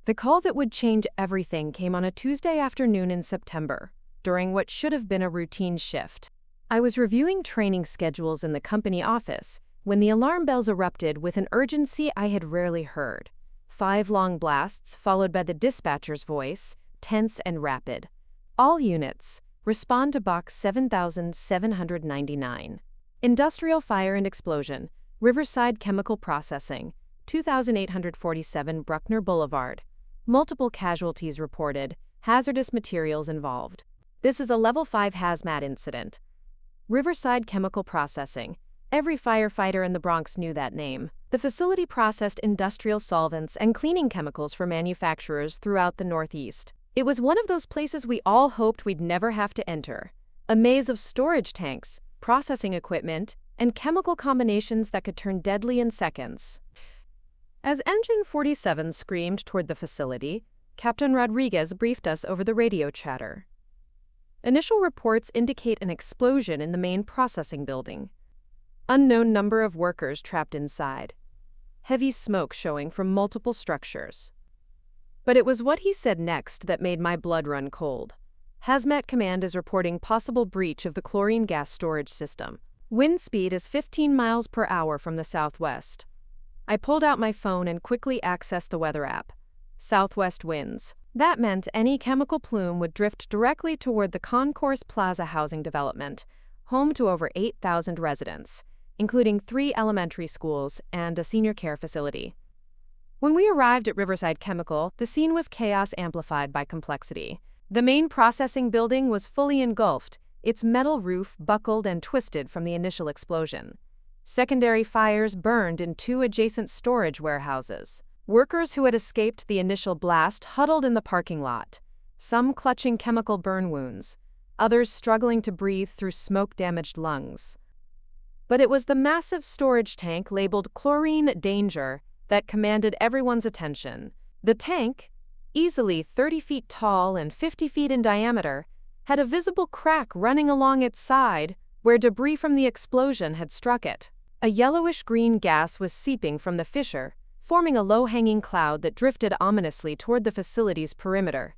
The call that would change everything came on a Tuesday afternoon in September, during what should have been a routine shift. I was reviewing training schedules in the company office when the alarm bells erupted with an urgency I had rarely heard. 5 long blasts, followed by the dispatcher's voice, tense and rapid. "All units, respond to Box 7799. Industrial fire and explosion, Riverside Chemical Processing, 2847 Bruckner Boulevard. Multiple casualties reported, hazardous materials involved. This is a Level 5 hazmat incident." Riverside Chemical Processing. Every firefighter in the Bronx knew that name. The facility processed industrial solvents and cleaning chemicals for manufacturers throughout the Northeast. It was one of those places we all hoped we'd never have to enter. A maze of storage tanks, processing equipment, and chemical combinations that could turn deadly in seconds. As Engine 47 screamed toward the facility, Captain Rodriguez briefed us over the radio chatter. Initial reports indicate an explosion in the main processing building. Unknown number of workers trapped inside. Heavy smoke showing from multiple structures. But it was what he said next that made my blood run cold. Hazmat Command is reporting possible breach of the chlorine gas storage system. Wind speed is 15 miles per hour from the southwest. I pulled out my phone and quickly accessed the weather app. Southwest winds. That meant any chemical plume would drift directly toward the Concourse Plaza housing development, home to over 8,000 residents, including 3 elementary schools and a senior care facility. When we arrived at Riverside Chemical, the scene was chaos amplified by complexity. The main processing building was fully engulfed, its metal roof buckled and twisted from the initial explosion. Secondary fires burned in 2 adjacent storage warehouses. Workers who had escaped the initial blast huddled in the parking lot, some clutching chemical burn wounds, others struggling to breathe through smoke-damaged lungs. But it was the massive storage tank labeled Chlorine Danger that commanded everyone's attention. The tank, easily 30 feet tall and 50 feet in diameter, had a visible crack running along its side where debris from the explosion had struck it. A yellowish-green gas was seeping from the fissure, forming a low-hanging cloud that drifted ominously toward the facility's perimeter.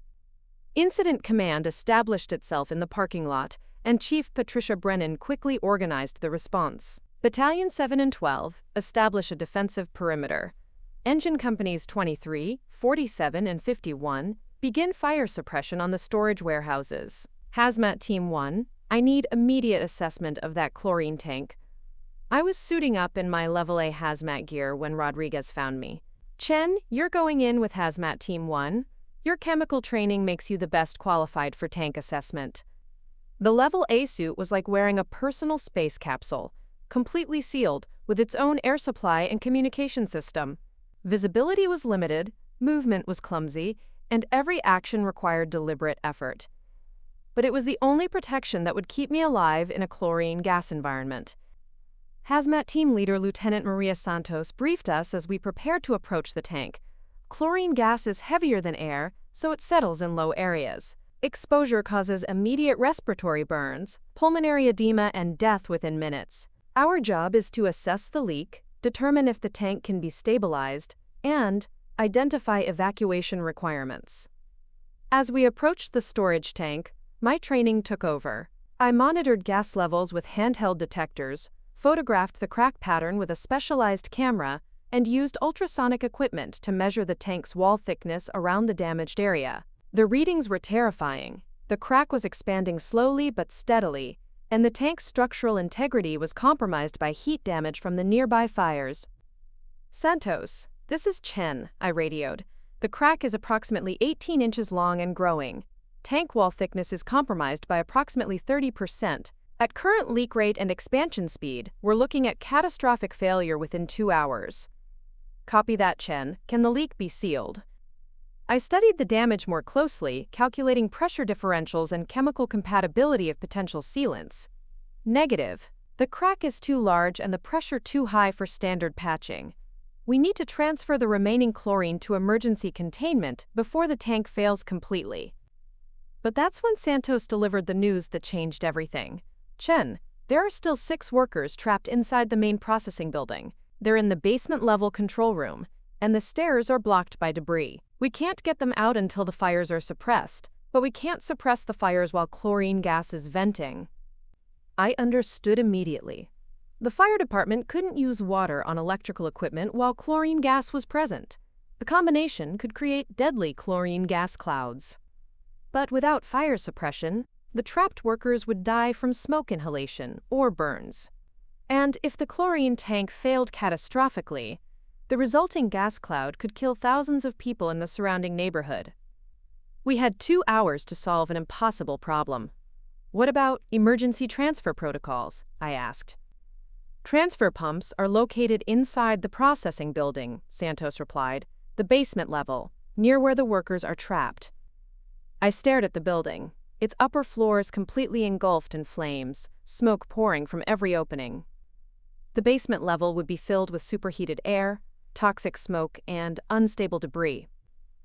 Incident Command established itself in the parking lot, and Chief Patricia Brennan quickly organized the response. Battalion 7 and 12 establish a defensive perimeter. Engine Companies 23, 47, and 51 begin fire suppression on the storage warehouses. Hazmat Team 1, I need immediate assessment of that chlorine tank. I was suiting up in my Level A hazmat gear when Rodriguez found me. "Chen, you're going in with Hazmat Team 1. Your chemical training makes you the best qualified for tank assessment." The Level A suit was like wearing a personal space capsule, completely sealed, with its own air supply and communication system. Visibility was limited, movement was clumsy, and every action required deliberate effort. But it was the only protection that would keep me alive in a chlorine gas environment. Hazmat Team Leader Lieutenant Maria Santos briefed us as we prepared to approach the tank. Chlorine gas is heavier than air, so it settles in low areas. Exposure causes immediate respiratory burns, pulmonary edema, and death within minutes. Our job is to assess the leak, determine if the tank can be stabilized, and identify evacuation requirements. As we approached the storage tank, my training took over. I monitored gas levels with handheld detectors, photographed the crack pattern with a specialized camera, and used ultrasonic equipment to measure the tank's wall thickness around the damaged area. The readings were terrifying. The crack was expanding slowly but steadily, and the tank's structural integrity was compromised by heat damage from the nearby fires. "Santos, this is Chen," I radioed. "The crack is approximately 18 inches long and growing. Tank wall thickness is compromised by approximately 30%. At current leak rate and expansion speed, we're looking at catastrophic failure within 2 hours." "Copy that, Chen. Can the leak be sealed?" I studied the damage more closely, calculating pressure differentials and chemical compatibility of potential sealants. Negative. The crack is too large and the pressure too high for standard patching. We need to transfer the remaining chlorine to emergency containment before the tank fails completely. But that's when Santos delivered the news that changed everything. "Chen, there are still 6 workers trapped inside the main processing building. They're in the basement-level control room, and the stairs are blocked by debris. We can't get them out until the fires are suppressed, but we can't suppress the fires while chlorine gas is venting." I understood immediately. The fire department couldn't use water on electrical equipment while chlorine gas was present. The combination could create deadly chlorine gas clouds. But without fire suppression, the trapped workers would die from smoke inhalation or burns. And if the chlorine tank failed catastrophically, the resulting gas cloud could kill thousands of people in the surrounding neighborhood. We had 2 hours to solve an impossible problem. "What about emergency transfer protocols?" I asked. "Transfer pumps are located inside the processing building," Santos replied, "the basement level, near where the workers are trapped." I stared at the building, its upper floors completely engulfed in flames, smoke pouring from every opening. The basement level would be filled with superheated air, toxic smoke, and unstable debris.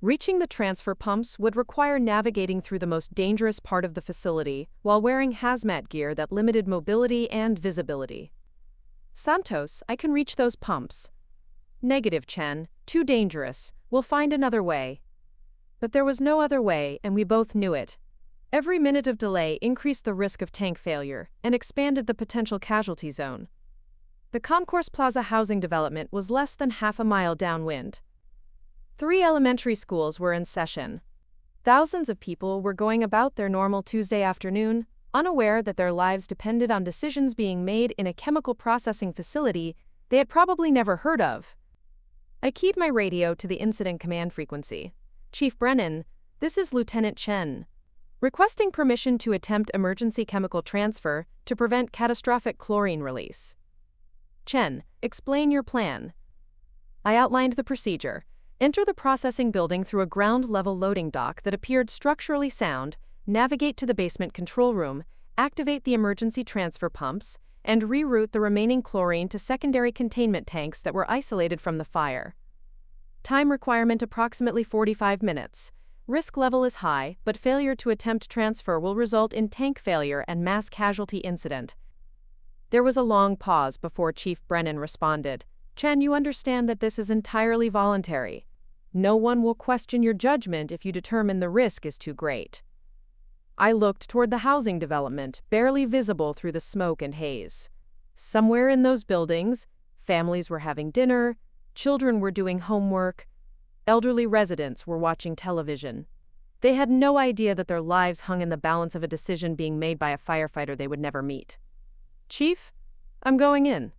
Reaching the transfer pumps would require navigating through the most dangerous part of the facility while wearing hazmat gear that limited mobility and visibility. "Santos, I can reach those pumps." "Negative, Chen. Too dangerous. We'll find another way." But there was no other way, and we both knew it. Every minute of delay increased the risk of tank failure and expanded the potential casualty zone. The Concourse Plaza housing development was less than half a mile downwind. 3 elementary schools were in session. Thousands of people were going about their normal Tuesday afternoon, unaware that their lives depended on decisions being made in a chemical processing facility they had probably never heard of. I keyed my radio to the incident command frequency. "Chief Brennan, this is Lieutenant Chen. Requesting permission to attempt emergency chemical transfer to prevent catastrophic chlorine release." "Chen, explain your plan." I outlined the procedure. Enter the processing building through a ground-level loading dock that appeared structurally sound, navigate to the basement control room, activate the emergency transfer pumps, and reroute the remaining chlorine to secondary containment tanks that were isolated from the fire. Time requirement approximately 45 minutes. Risk level is high, but failure to attempt transfer will result in tank failure and mass casualty incident. There was a long pause before Chief Brennan responded. "Chen, you understand that this is entirely voluntary. No one will question your judgment if you determine the risk is too great." I looked toward the housing development, barely visible through the smoke and haze. Somewhere in those buildings, families were having dinner, children were doing homework, elderly residents were watching television. They had no idea that their lives hung in the balance of a decision being made by a firefighter they would never meet. "Chief, I'm going in."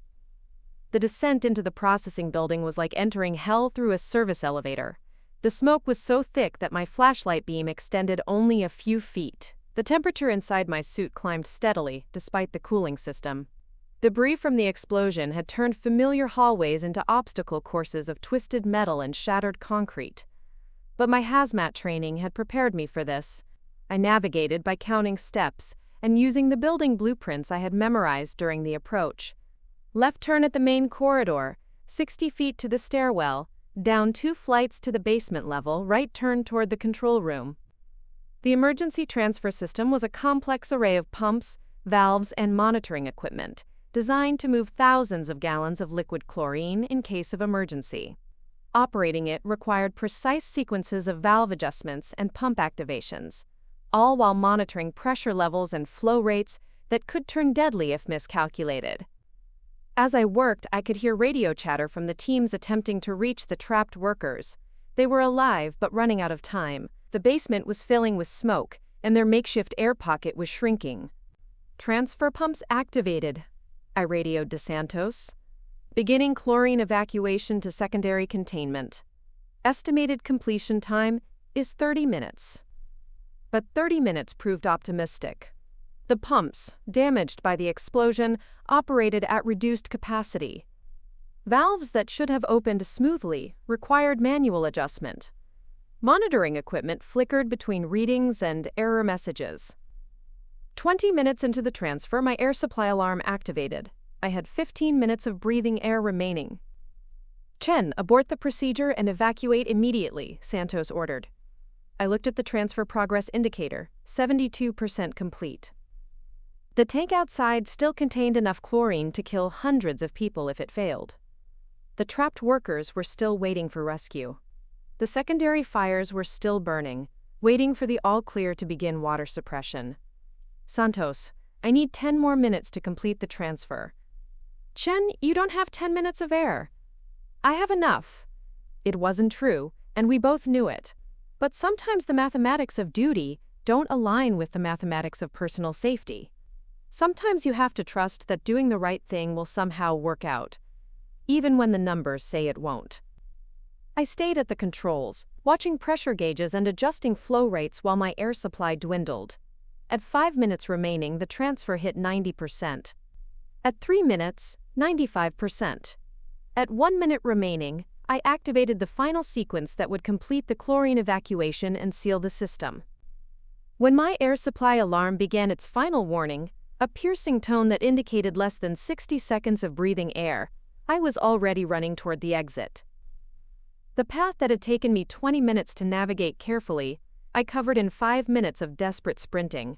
The descent into the processing building was like entering hell through a service elevator. The smoke was so thick that my flashlight beam extended only a few feet. The temperature inside my suit climbed steadily, despite the cooling system. Debris from the explosion had turned familiar hallways into obstacle courses of twisted metal and shattered concrete. But my hazmat training had prepared me for this. I navigated by counting steps and using the building blueprints I had memorized during the approach. Left turn at the main corridor, 60 feet to the stairwell, down 2 flights to the basement level, right turn toward the control room. The emergency transfer system was a complex array of pumps, valves, and monitoring equipment, designed to move thousands of gallons of liquid chlorine in case of emergency. Operating it required precise sequences of valve adjustments and pump activations, all while monitoring pressure levels and flow rates that could turn deadly if miscalculated. As I worked, I could hear radio chatter from the teams attempting to reach the trapped workers. They were alive but running out of time. The basement was filling with smoke, and their makeshift air pocket was shrinking. "Transfer pumps activated," I radioed DeSantos. "Beginning chlorine evacuation to secondary containment. Estimated completion time is 30 minutes. But 30 minutes proved optimistic. The pumps, damaged by the explosion, operated at reduced capacity. Valves that should have opened smoothly required manual adjustment. Monitoring equipment flickered between readings and error messages. 20 minutes into the transfer, my air supply alarm activated. I had 15 minutes of breathing air remaining. "Chen, abort the procedure and evacuate immediately," Santos ordered. I looked at the transfer progress indicator, 72% complete. The tank outside still contained enough chlorine to kill hundreds of people if it failed. The trapped workers were still waiting for rescue. The secondary fires were still burning, waiting for the all-clear to begin water suppression. "Santos, I need 10 more minutes to complete the transfer." "Chen, you don't have 10 minutes of air." "I have enough." It wasn't true, and we both knew it. But sometimes the mathematics of duty don't align with the mathematics of personal safety. Sometimes you have to trust that doing the right thing will somehow work out, even when the numbers say it won't. I stayed at the controls, watching pressure gauges and adjusting flow rates while my air supply dwindled. At 5 minutes remaining, the transfer hit 90%. At 3 minutes, 95%. At 1 minute remaining, I activated the final sequence that would complete the chlorine evacuation and seal the system. When my air supply alarm began its final warning, a piercing tone that indicated less than 60 seconds of breathing air, I was already running toward the exit. The path that had taken me 20 minutes to navigate carefully, I covered in 5 minutes of desperate sprinting.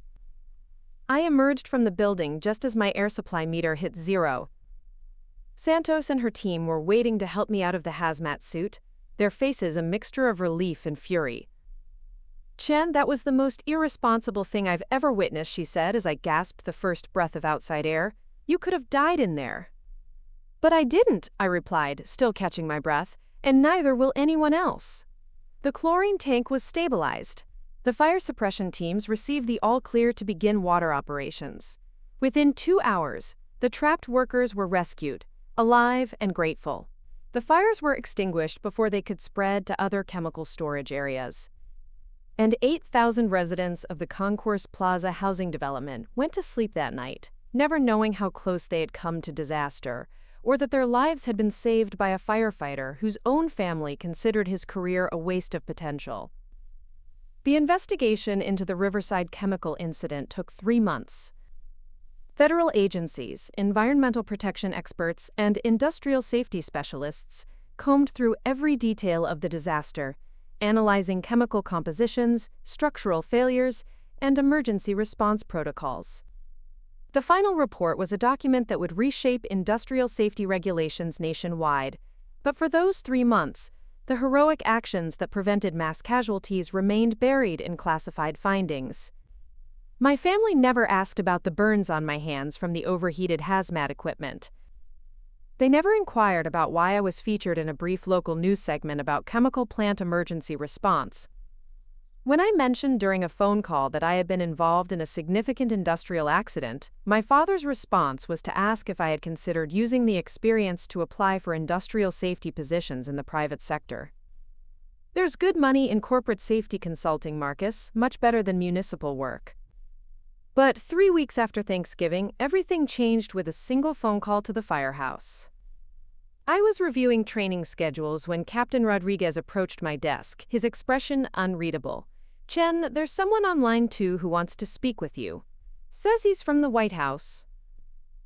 I emerged from the building just as my air supply meter hit 0. Santos and her team were waiting to help me out of the hazmat suit, their faces a mixture of relief and fury. "Chen, that was the most irresponsible thing I've ever witnessed," she said as I gasped the first breath of outside air. "You could have died in there." "But I didn't," I replied, still catching my breath, "and neither will anyone else." The chlorine tank was stabilized. The fire suppression teams received the all-clear to begin water operations. Within 2 hours, the trapped workers were rescued, alive and grateful. The fires were extinguished before they could spread to other chemical storage areas. And 8,000 residents of the Concourse Plaza housing development went to sleep that night, never knowing how close they had come to disaster, or that their lives had been saved by a firefighter whose own family considered his career a waste of potential. The investigation into the Riverside chemical incident took 3 months. Federal agencies, environmental protection experts, and industrial safety specialists combed through every detail of the disaster, analyzing chemical compositions, structural failures, and emergency response protocols. The final report was a document that would reshape industrial safety regulations nationwide, but for those 3 months, the heroic actions that prevented mass casualties remained buried in classified findings. My family never asked about the burns on my hands from the overheated hazmat equipment. They never inquired about why I was featured in a brief local news segment about chemical plant emergency response. When I mentioned during a phone call that I had been involved in a significant industrial accident, my father's response was to ask if I had considered using the experience to apply for industrial safety positions in the private sector. "There's good money in corporate safety consulting, Marcus, much better than municipal work." But 3 weeks after Thanksgiving, everything changed with a single phone call to the firehouse. I was reviewing training schedules when Captain Rodriguez approached my desk, his expression unreadable. "Chen, there's someone on line 2 who wants to speak with you. Says he's from the White House."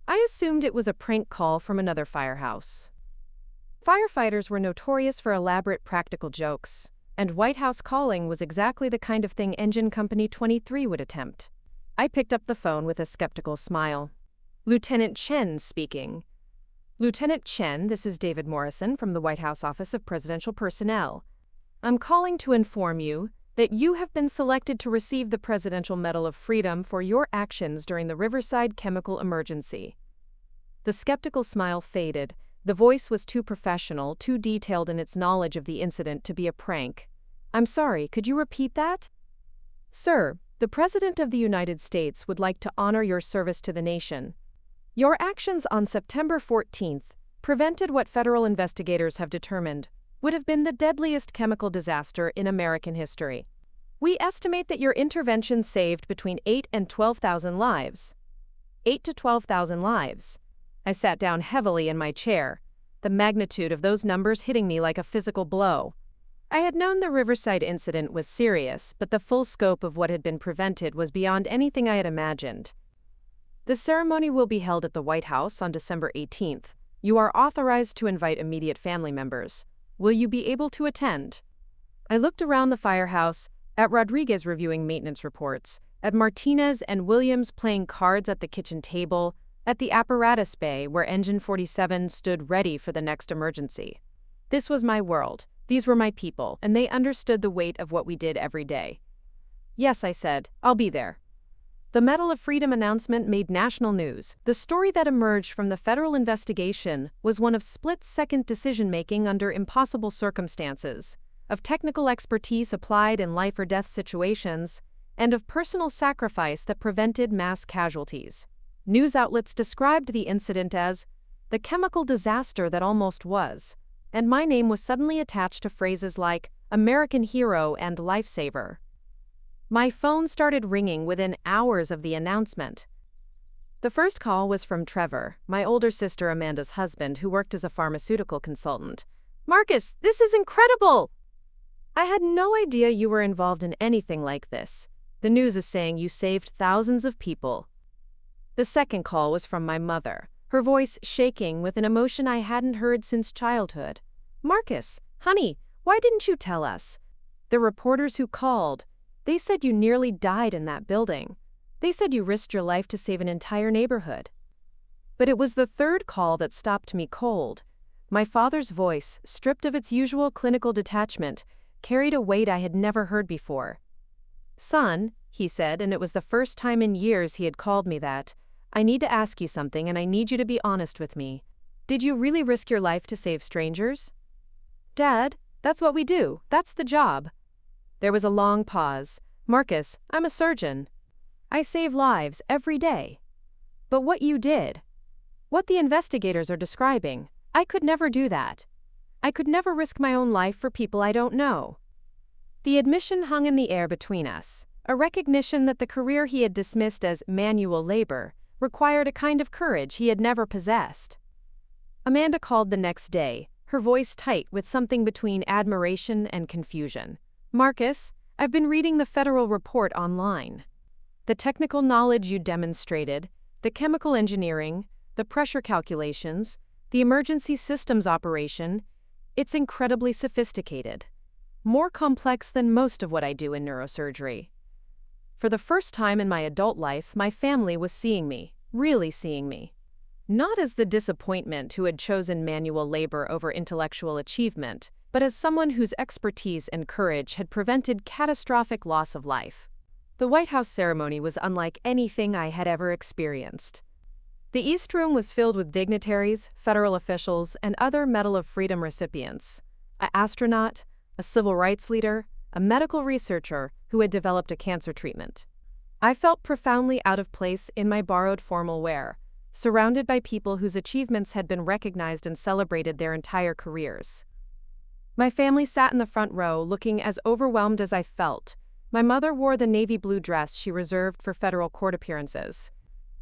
I assumed it was a prank call from another firehouse. Firefighters were notorious for elaborate practical jokes, and White House calling was exactly the kind of thing Engine Company 23 would attempt. I picked up the phone with a skeptical smile. Lieutenant Chen speaking. Lieutenant Chen, this is David Morrison from the White House Office of Presidential Personnel. I'm calling to inform you that you have been selected to receive the Presidential Medal of Freedom for your actions during the Riverside chemical emergency. The skeptical smile faded. The voice was too professional, too detailed in its knowledge of the incident to be a prank. I'm sorry, could you repeat that? Sir, the President of the United States would like to honor your service to the nation. Your actions on September 14th prevented what federal investigators have determined would have been the deadliest chemical disaster in American history. We estimate that your intervention saved between 8 and 12,000 lives. 8 to 12,000 lives. I sat down heavily in my chair, the magnitude of those numbers hitting me like a physical blow. I had known the Riverside incident was serious, but the full scope of what had been prevented was beyond anything I had imagined. The ceremony will be held at the White House on December 18th. You are authorized to invite immediate family members. Will you be able to attend? I looked around the firehouse, at Rodriguez reviewing maintenance reports, at Martinez and Williams playing cards at the kitchen table, at the apparatus bay where Engine 47 stood ready for the next emergency. This was my world. These were my people, and they understood the weight of what we did every day. Yes, I said, I'll be there. The Medal of Freedom announcement made national news. The story that emerged from the federal investigation was one of split-second decision-making under impossible circumstances, of technical expertise applied in life-or-death situations, and of personal sacrifice that prevented mass casualties. News outlets described the incident as the chemical disaster that almost was, and my name was suddenly attached to phrases like American hero and lifesaver. My phone started ringing within hours of the announcement. The first call was from Trevor, my older sister Amanda's husband, who worked as a pharmaceutical consultant. Marcus, this is incredible! I had no idea you were involved in anything like this. The news is saying you saved thousands of people. The second call was from my mother, her voice shaking with an emotion I hadn't heard since childhood. Marcus, honey, why didn't you tell us? The reporters who called, they said you nearly died in that building. They said you risked your life to save an entire neighborhood. But it was the third call that stopped me cold. My father's voice, stripped of its usual clinical detachment, carried a weight I had never heard before. Son, he said, and it was the first time in years he had called me that, I need to ask you something and I need you to be honest with me. Did you really risk your life to save strangers? Dad, that's what we do. That's the job. There was a long pause. Marcus, I'm a surgeon. I save lives every day. But what you did, what the investigators are describing, I could never do that. I could never risk my own life for people I don't know. The admission hung in the air between us, a recognition that the career he had dismissed as manual labor required a kind of courage he had never possessed. Amanda called the next day, her voice tight with something between admiration and confusion. Marcus, I've been reading the federal report online. The technical knowledge you demonstrated, the chemical engineering, the pressure calculations, the emergency systems operation, it's incredibly sophisticated. More complex than most of what I do in neurosurgery. For the first time in my adult life, my family was seeing me, really seeing me. Not as the disappointment who had chosen manual labor over intellectual achievement, but as someone whose expertise and courage had prevented catastrophic loss of life. The White House ceremony was unlike anything I had ever experienced. The East Room was filled with dignitaries, federal officials, and other Medal of Freedom recipients. An astronaut, a civil rights leader, a medical researcher who had developed a cancer treatment. I felt profoundly out of place in my borrowed formal wear, surrounded by people whose achievements had been recognized and celebrated their entire careers. My family sat in the front row, looking as overwhelmed as I felt. My mother wore the navy blue dress she reserved for federal court appearances.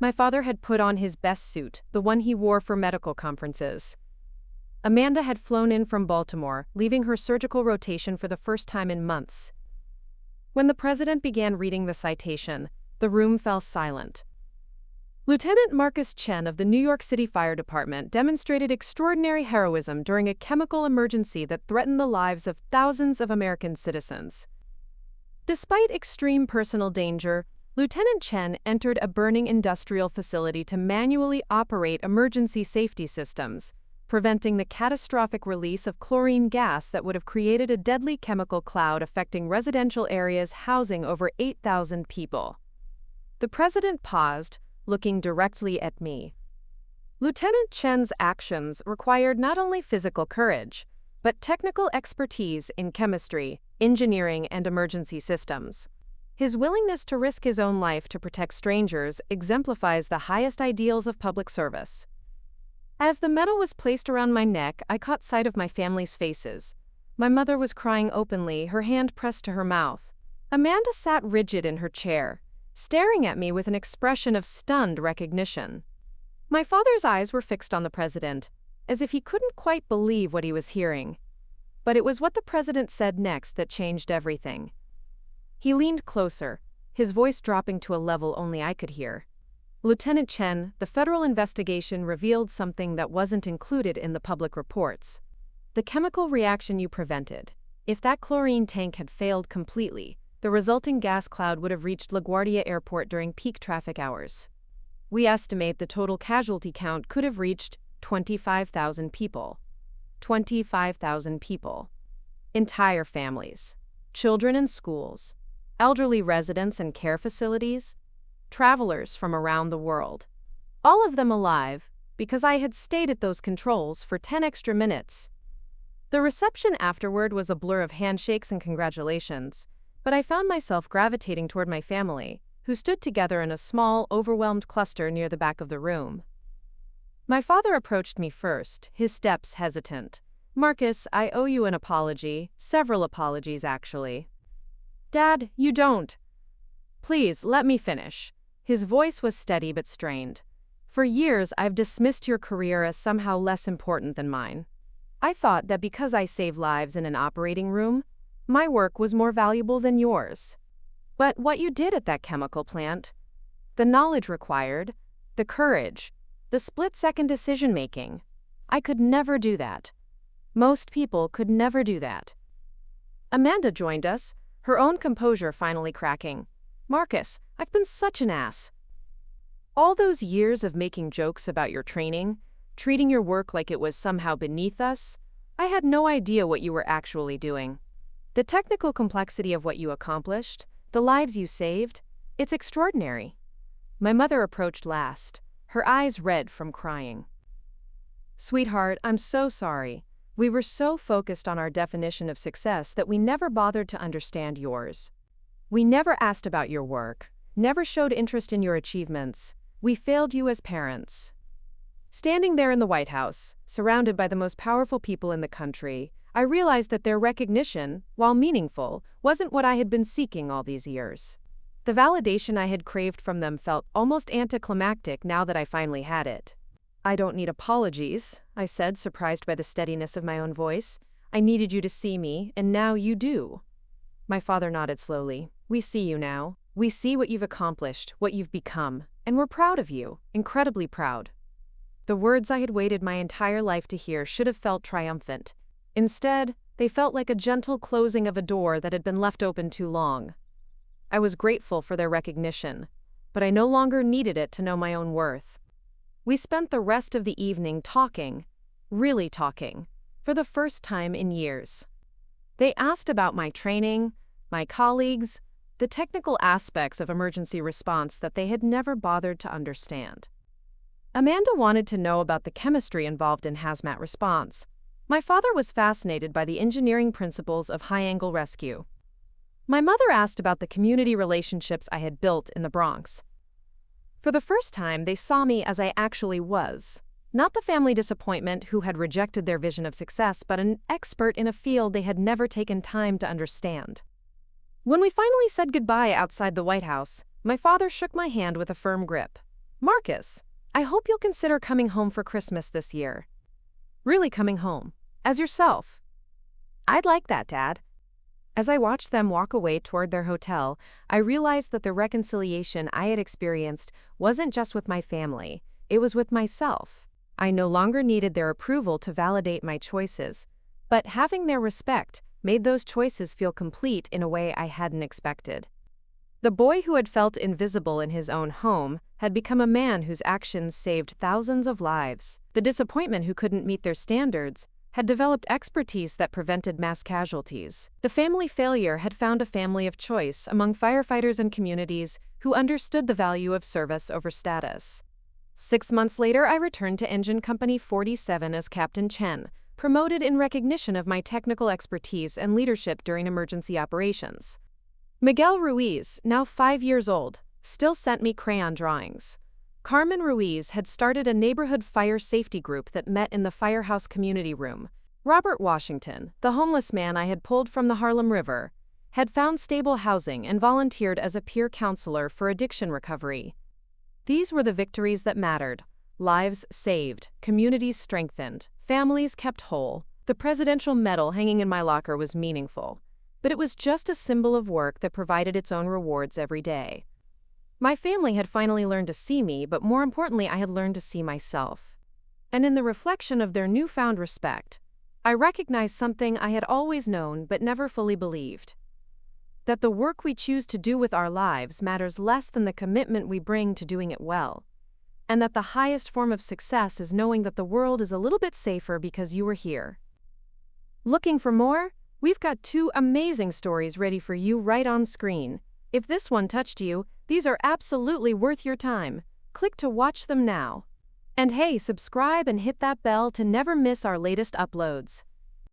My father had put on his best suit, the one he wore for medical conferences. Amanda had flown in from Baltimore, leaving her surgical rotation for the first time in months. When the president began reading the citation, the room fell silent. Lieutenant Marcus Chen of the New York City Fire Department demonstrated extraordinary heroism during a chemical emergency that threatened the lives of thousands of American citizens. Despite extreme personal danger, Lieutenant Chen entered a burning industrial facility to manually operate emergency safety systems, preventing the catastrophic release of chlorine gas that would have created a deadly chemical cloud affecting residential areas housing over 8,000 people. The president paused, looking directly at me. Lieutenant Chen's actions required not only physical courage, but technical expertise in chemistry, engineering, and emergency systems. His willingness to risk his own life to protect strangers exemplifies the highest ideals of public service. As the medal was placed around my neck, I caught sight of my family's faces. My mother was crying openly, her hand pressed to her mouth. Amanda sat rigid in her chair, staring at me with an expression of stunned recognition. My father's eyes were fixed on the president, as if he couldn't quite believe what he was hearing. But it was what the president said next that changed everything. He leaned closer, his voice dropping to a level only I could hear. Lieutenant Chen, the federal investigation revealed something that wasn't included in the public reports. The chemical reaction you prevented. If that chlorine tank had failed completely, the resulting gas cloud would have reached LaGuardia Airport during peak traffic hours. We estimate the total casualty count could have reached 25,000 people. 25,000 people. Entire families. Children in schools. Elderly residents and care facilities. Travelers from around the world. All of them alive, because I had stayed at those controls for 10 extra minutes. The reception afterward was a blur of handshakes and congratulations, but I found myself gravitating toward my family, who stood together in a small, overwhelmed cluster near the back of the room. My father approached me first, his steps hesitant. "Marcus, I owe you an apology, several apologies actually." "Dad, you don't." "Please, let me finish." His voice was steady but strained. "For years, I've dismissed your career as somehow less important than mine. I thought that because I save lives in an operating room, my work was more valuable than yours. But what you did at that chemical plant, the knowledge required, the courage, the split-second decision-making, I could never do that. Most people could never do that." Amanda joined us, her own composure finally cracking. "Marcus, I've been such an ass. All those years of making jokes about your training, treating your work like it was somehow beneath us, I had no idea what you were actually doing. The technical complexity of what you accomplished, the lives you saved, it's extraordinary." My mother approached last, her eyes red from crying. "Sweetheart, I'm so sorry. We were so focused on our definition of success that we never bothered to understand yours. We never asked about your work, never showed interest in your achievements. We failed you as parents." Standing there in the White House, surrounded by the most powerful people in the country, I realized that their recognition, while meaningful, wasn't what I had been seeking all these years. The validation I had craved from them felt almost anticlimactic now that I finally had it. "I don't need apologies," I said, surprised by the steadiness of my own voice. "I needed you to see me, and now you do." My father nodded slowly. "We see you now. We see what you've accomplished, what you've become, and we're proud of you, incredibly proud." The words I had waited my entire life to hear should have felt triumphant. Instead, they felt like a gentle closing of a door that had been left open too long. I was grateful for their recognition, but I no longer needed it to know my own worth. We spent the rest of the evening talking, really talking, for the first time in years. They asked about my training, my colleagues, the technical aspects of emergency response that they had never bothered to understand. Amanda wanted to know about the chemistry involved in hazmat response. My father was fascinated by the engineering principles of high-angle rescue. My mother asked about the community relationships I had built in the Bronx. For the first time, they saw me as I actually was. Not the family disappointment who had rejected their vision of success, but an expert in a field they had never taken time to understand. When we finally said goodbye outside the White House, my father shook my hand with a firm grip. "Marcus, I hope you'll consider coming home for Christmas this year. Really coming home. As yourself." "I'd like that, Dad." As I watched them walk away toward their hotel, I realized that the reconciliation I had experienced wasn't just with my family, it was with myself. I no longer needed their approval to validate my choices, but having their respect made those choices feel complete in a way I hadn't expected. The boy who had felt invisible in his own home had become a man whose actions saved thousands of lives. The disappointment who couldn't meet their standards had developed expertise that prevented mass casualties. The family failure had found a family of choice among firefighters and communities who understood the value of service over status. 6 months later, I returned to Engine Company 47 as Captain Chen, promoted in recognition of my technical expertise and leadership during emergency operations. Miguel Ruiz, now 5 years old, still sent me crayon drawings. Carmen Ruiz had started a neighborhood fire safety group that met in the firehouse community room. Robert Washington, the homeless man I had pulled from the Harlem River, had found stable housing and volunteered as a peer counselor for addiction recovery. These were the victories that mattered. Lives saved, communities strengthened, families kept whole. The Presidential Medal hanging in my locker was meaningful, but it was just a symbol of work that provided its own rewards every day. My family had finally learned to see me, but more importantly, I had learned to see myself. And in the reflection of their newfound respect, I recognized something I had always known but never fully believed: that the work we choose to do with our lives matters less than the commitment we bring to doing it well, and that the highest form of success is knowing that the world is a little bit safer because you were here. Looking for more? We've got 2 amazing stories ready for you right on screen. If this one touched you, these are absolutely worth your time. Click to watch them now. And hey, subscribe and hit that bell to never miss our latest uploads.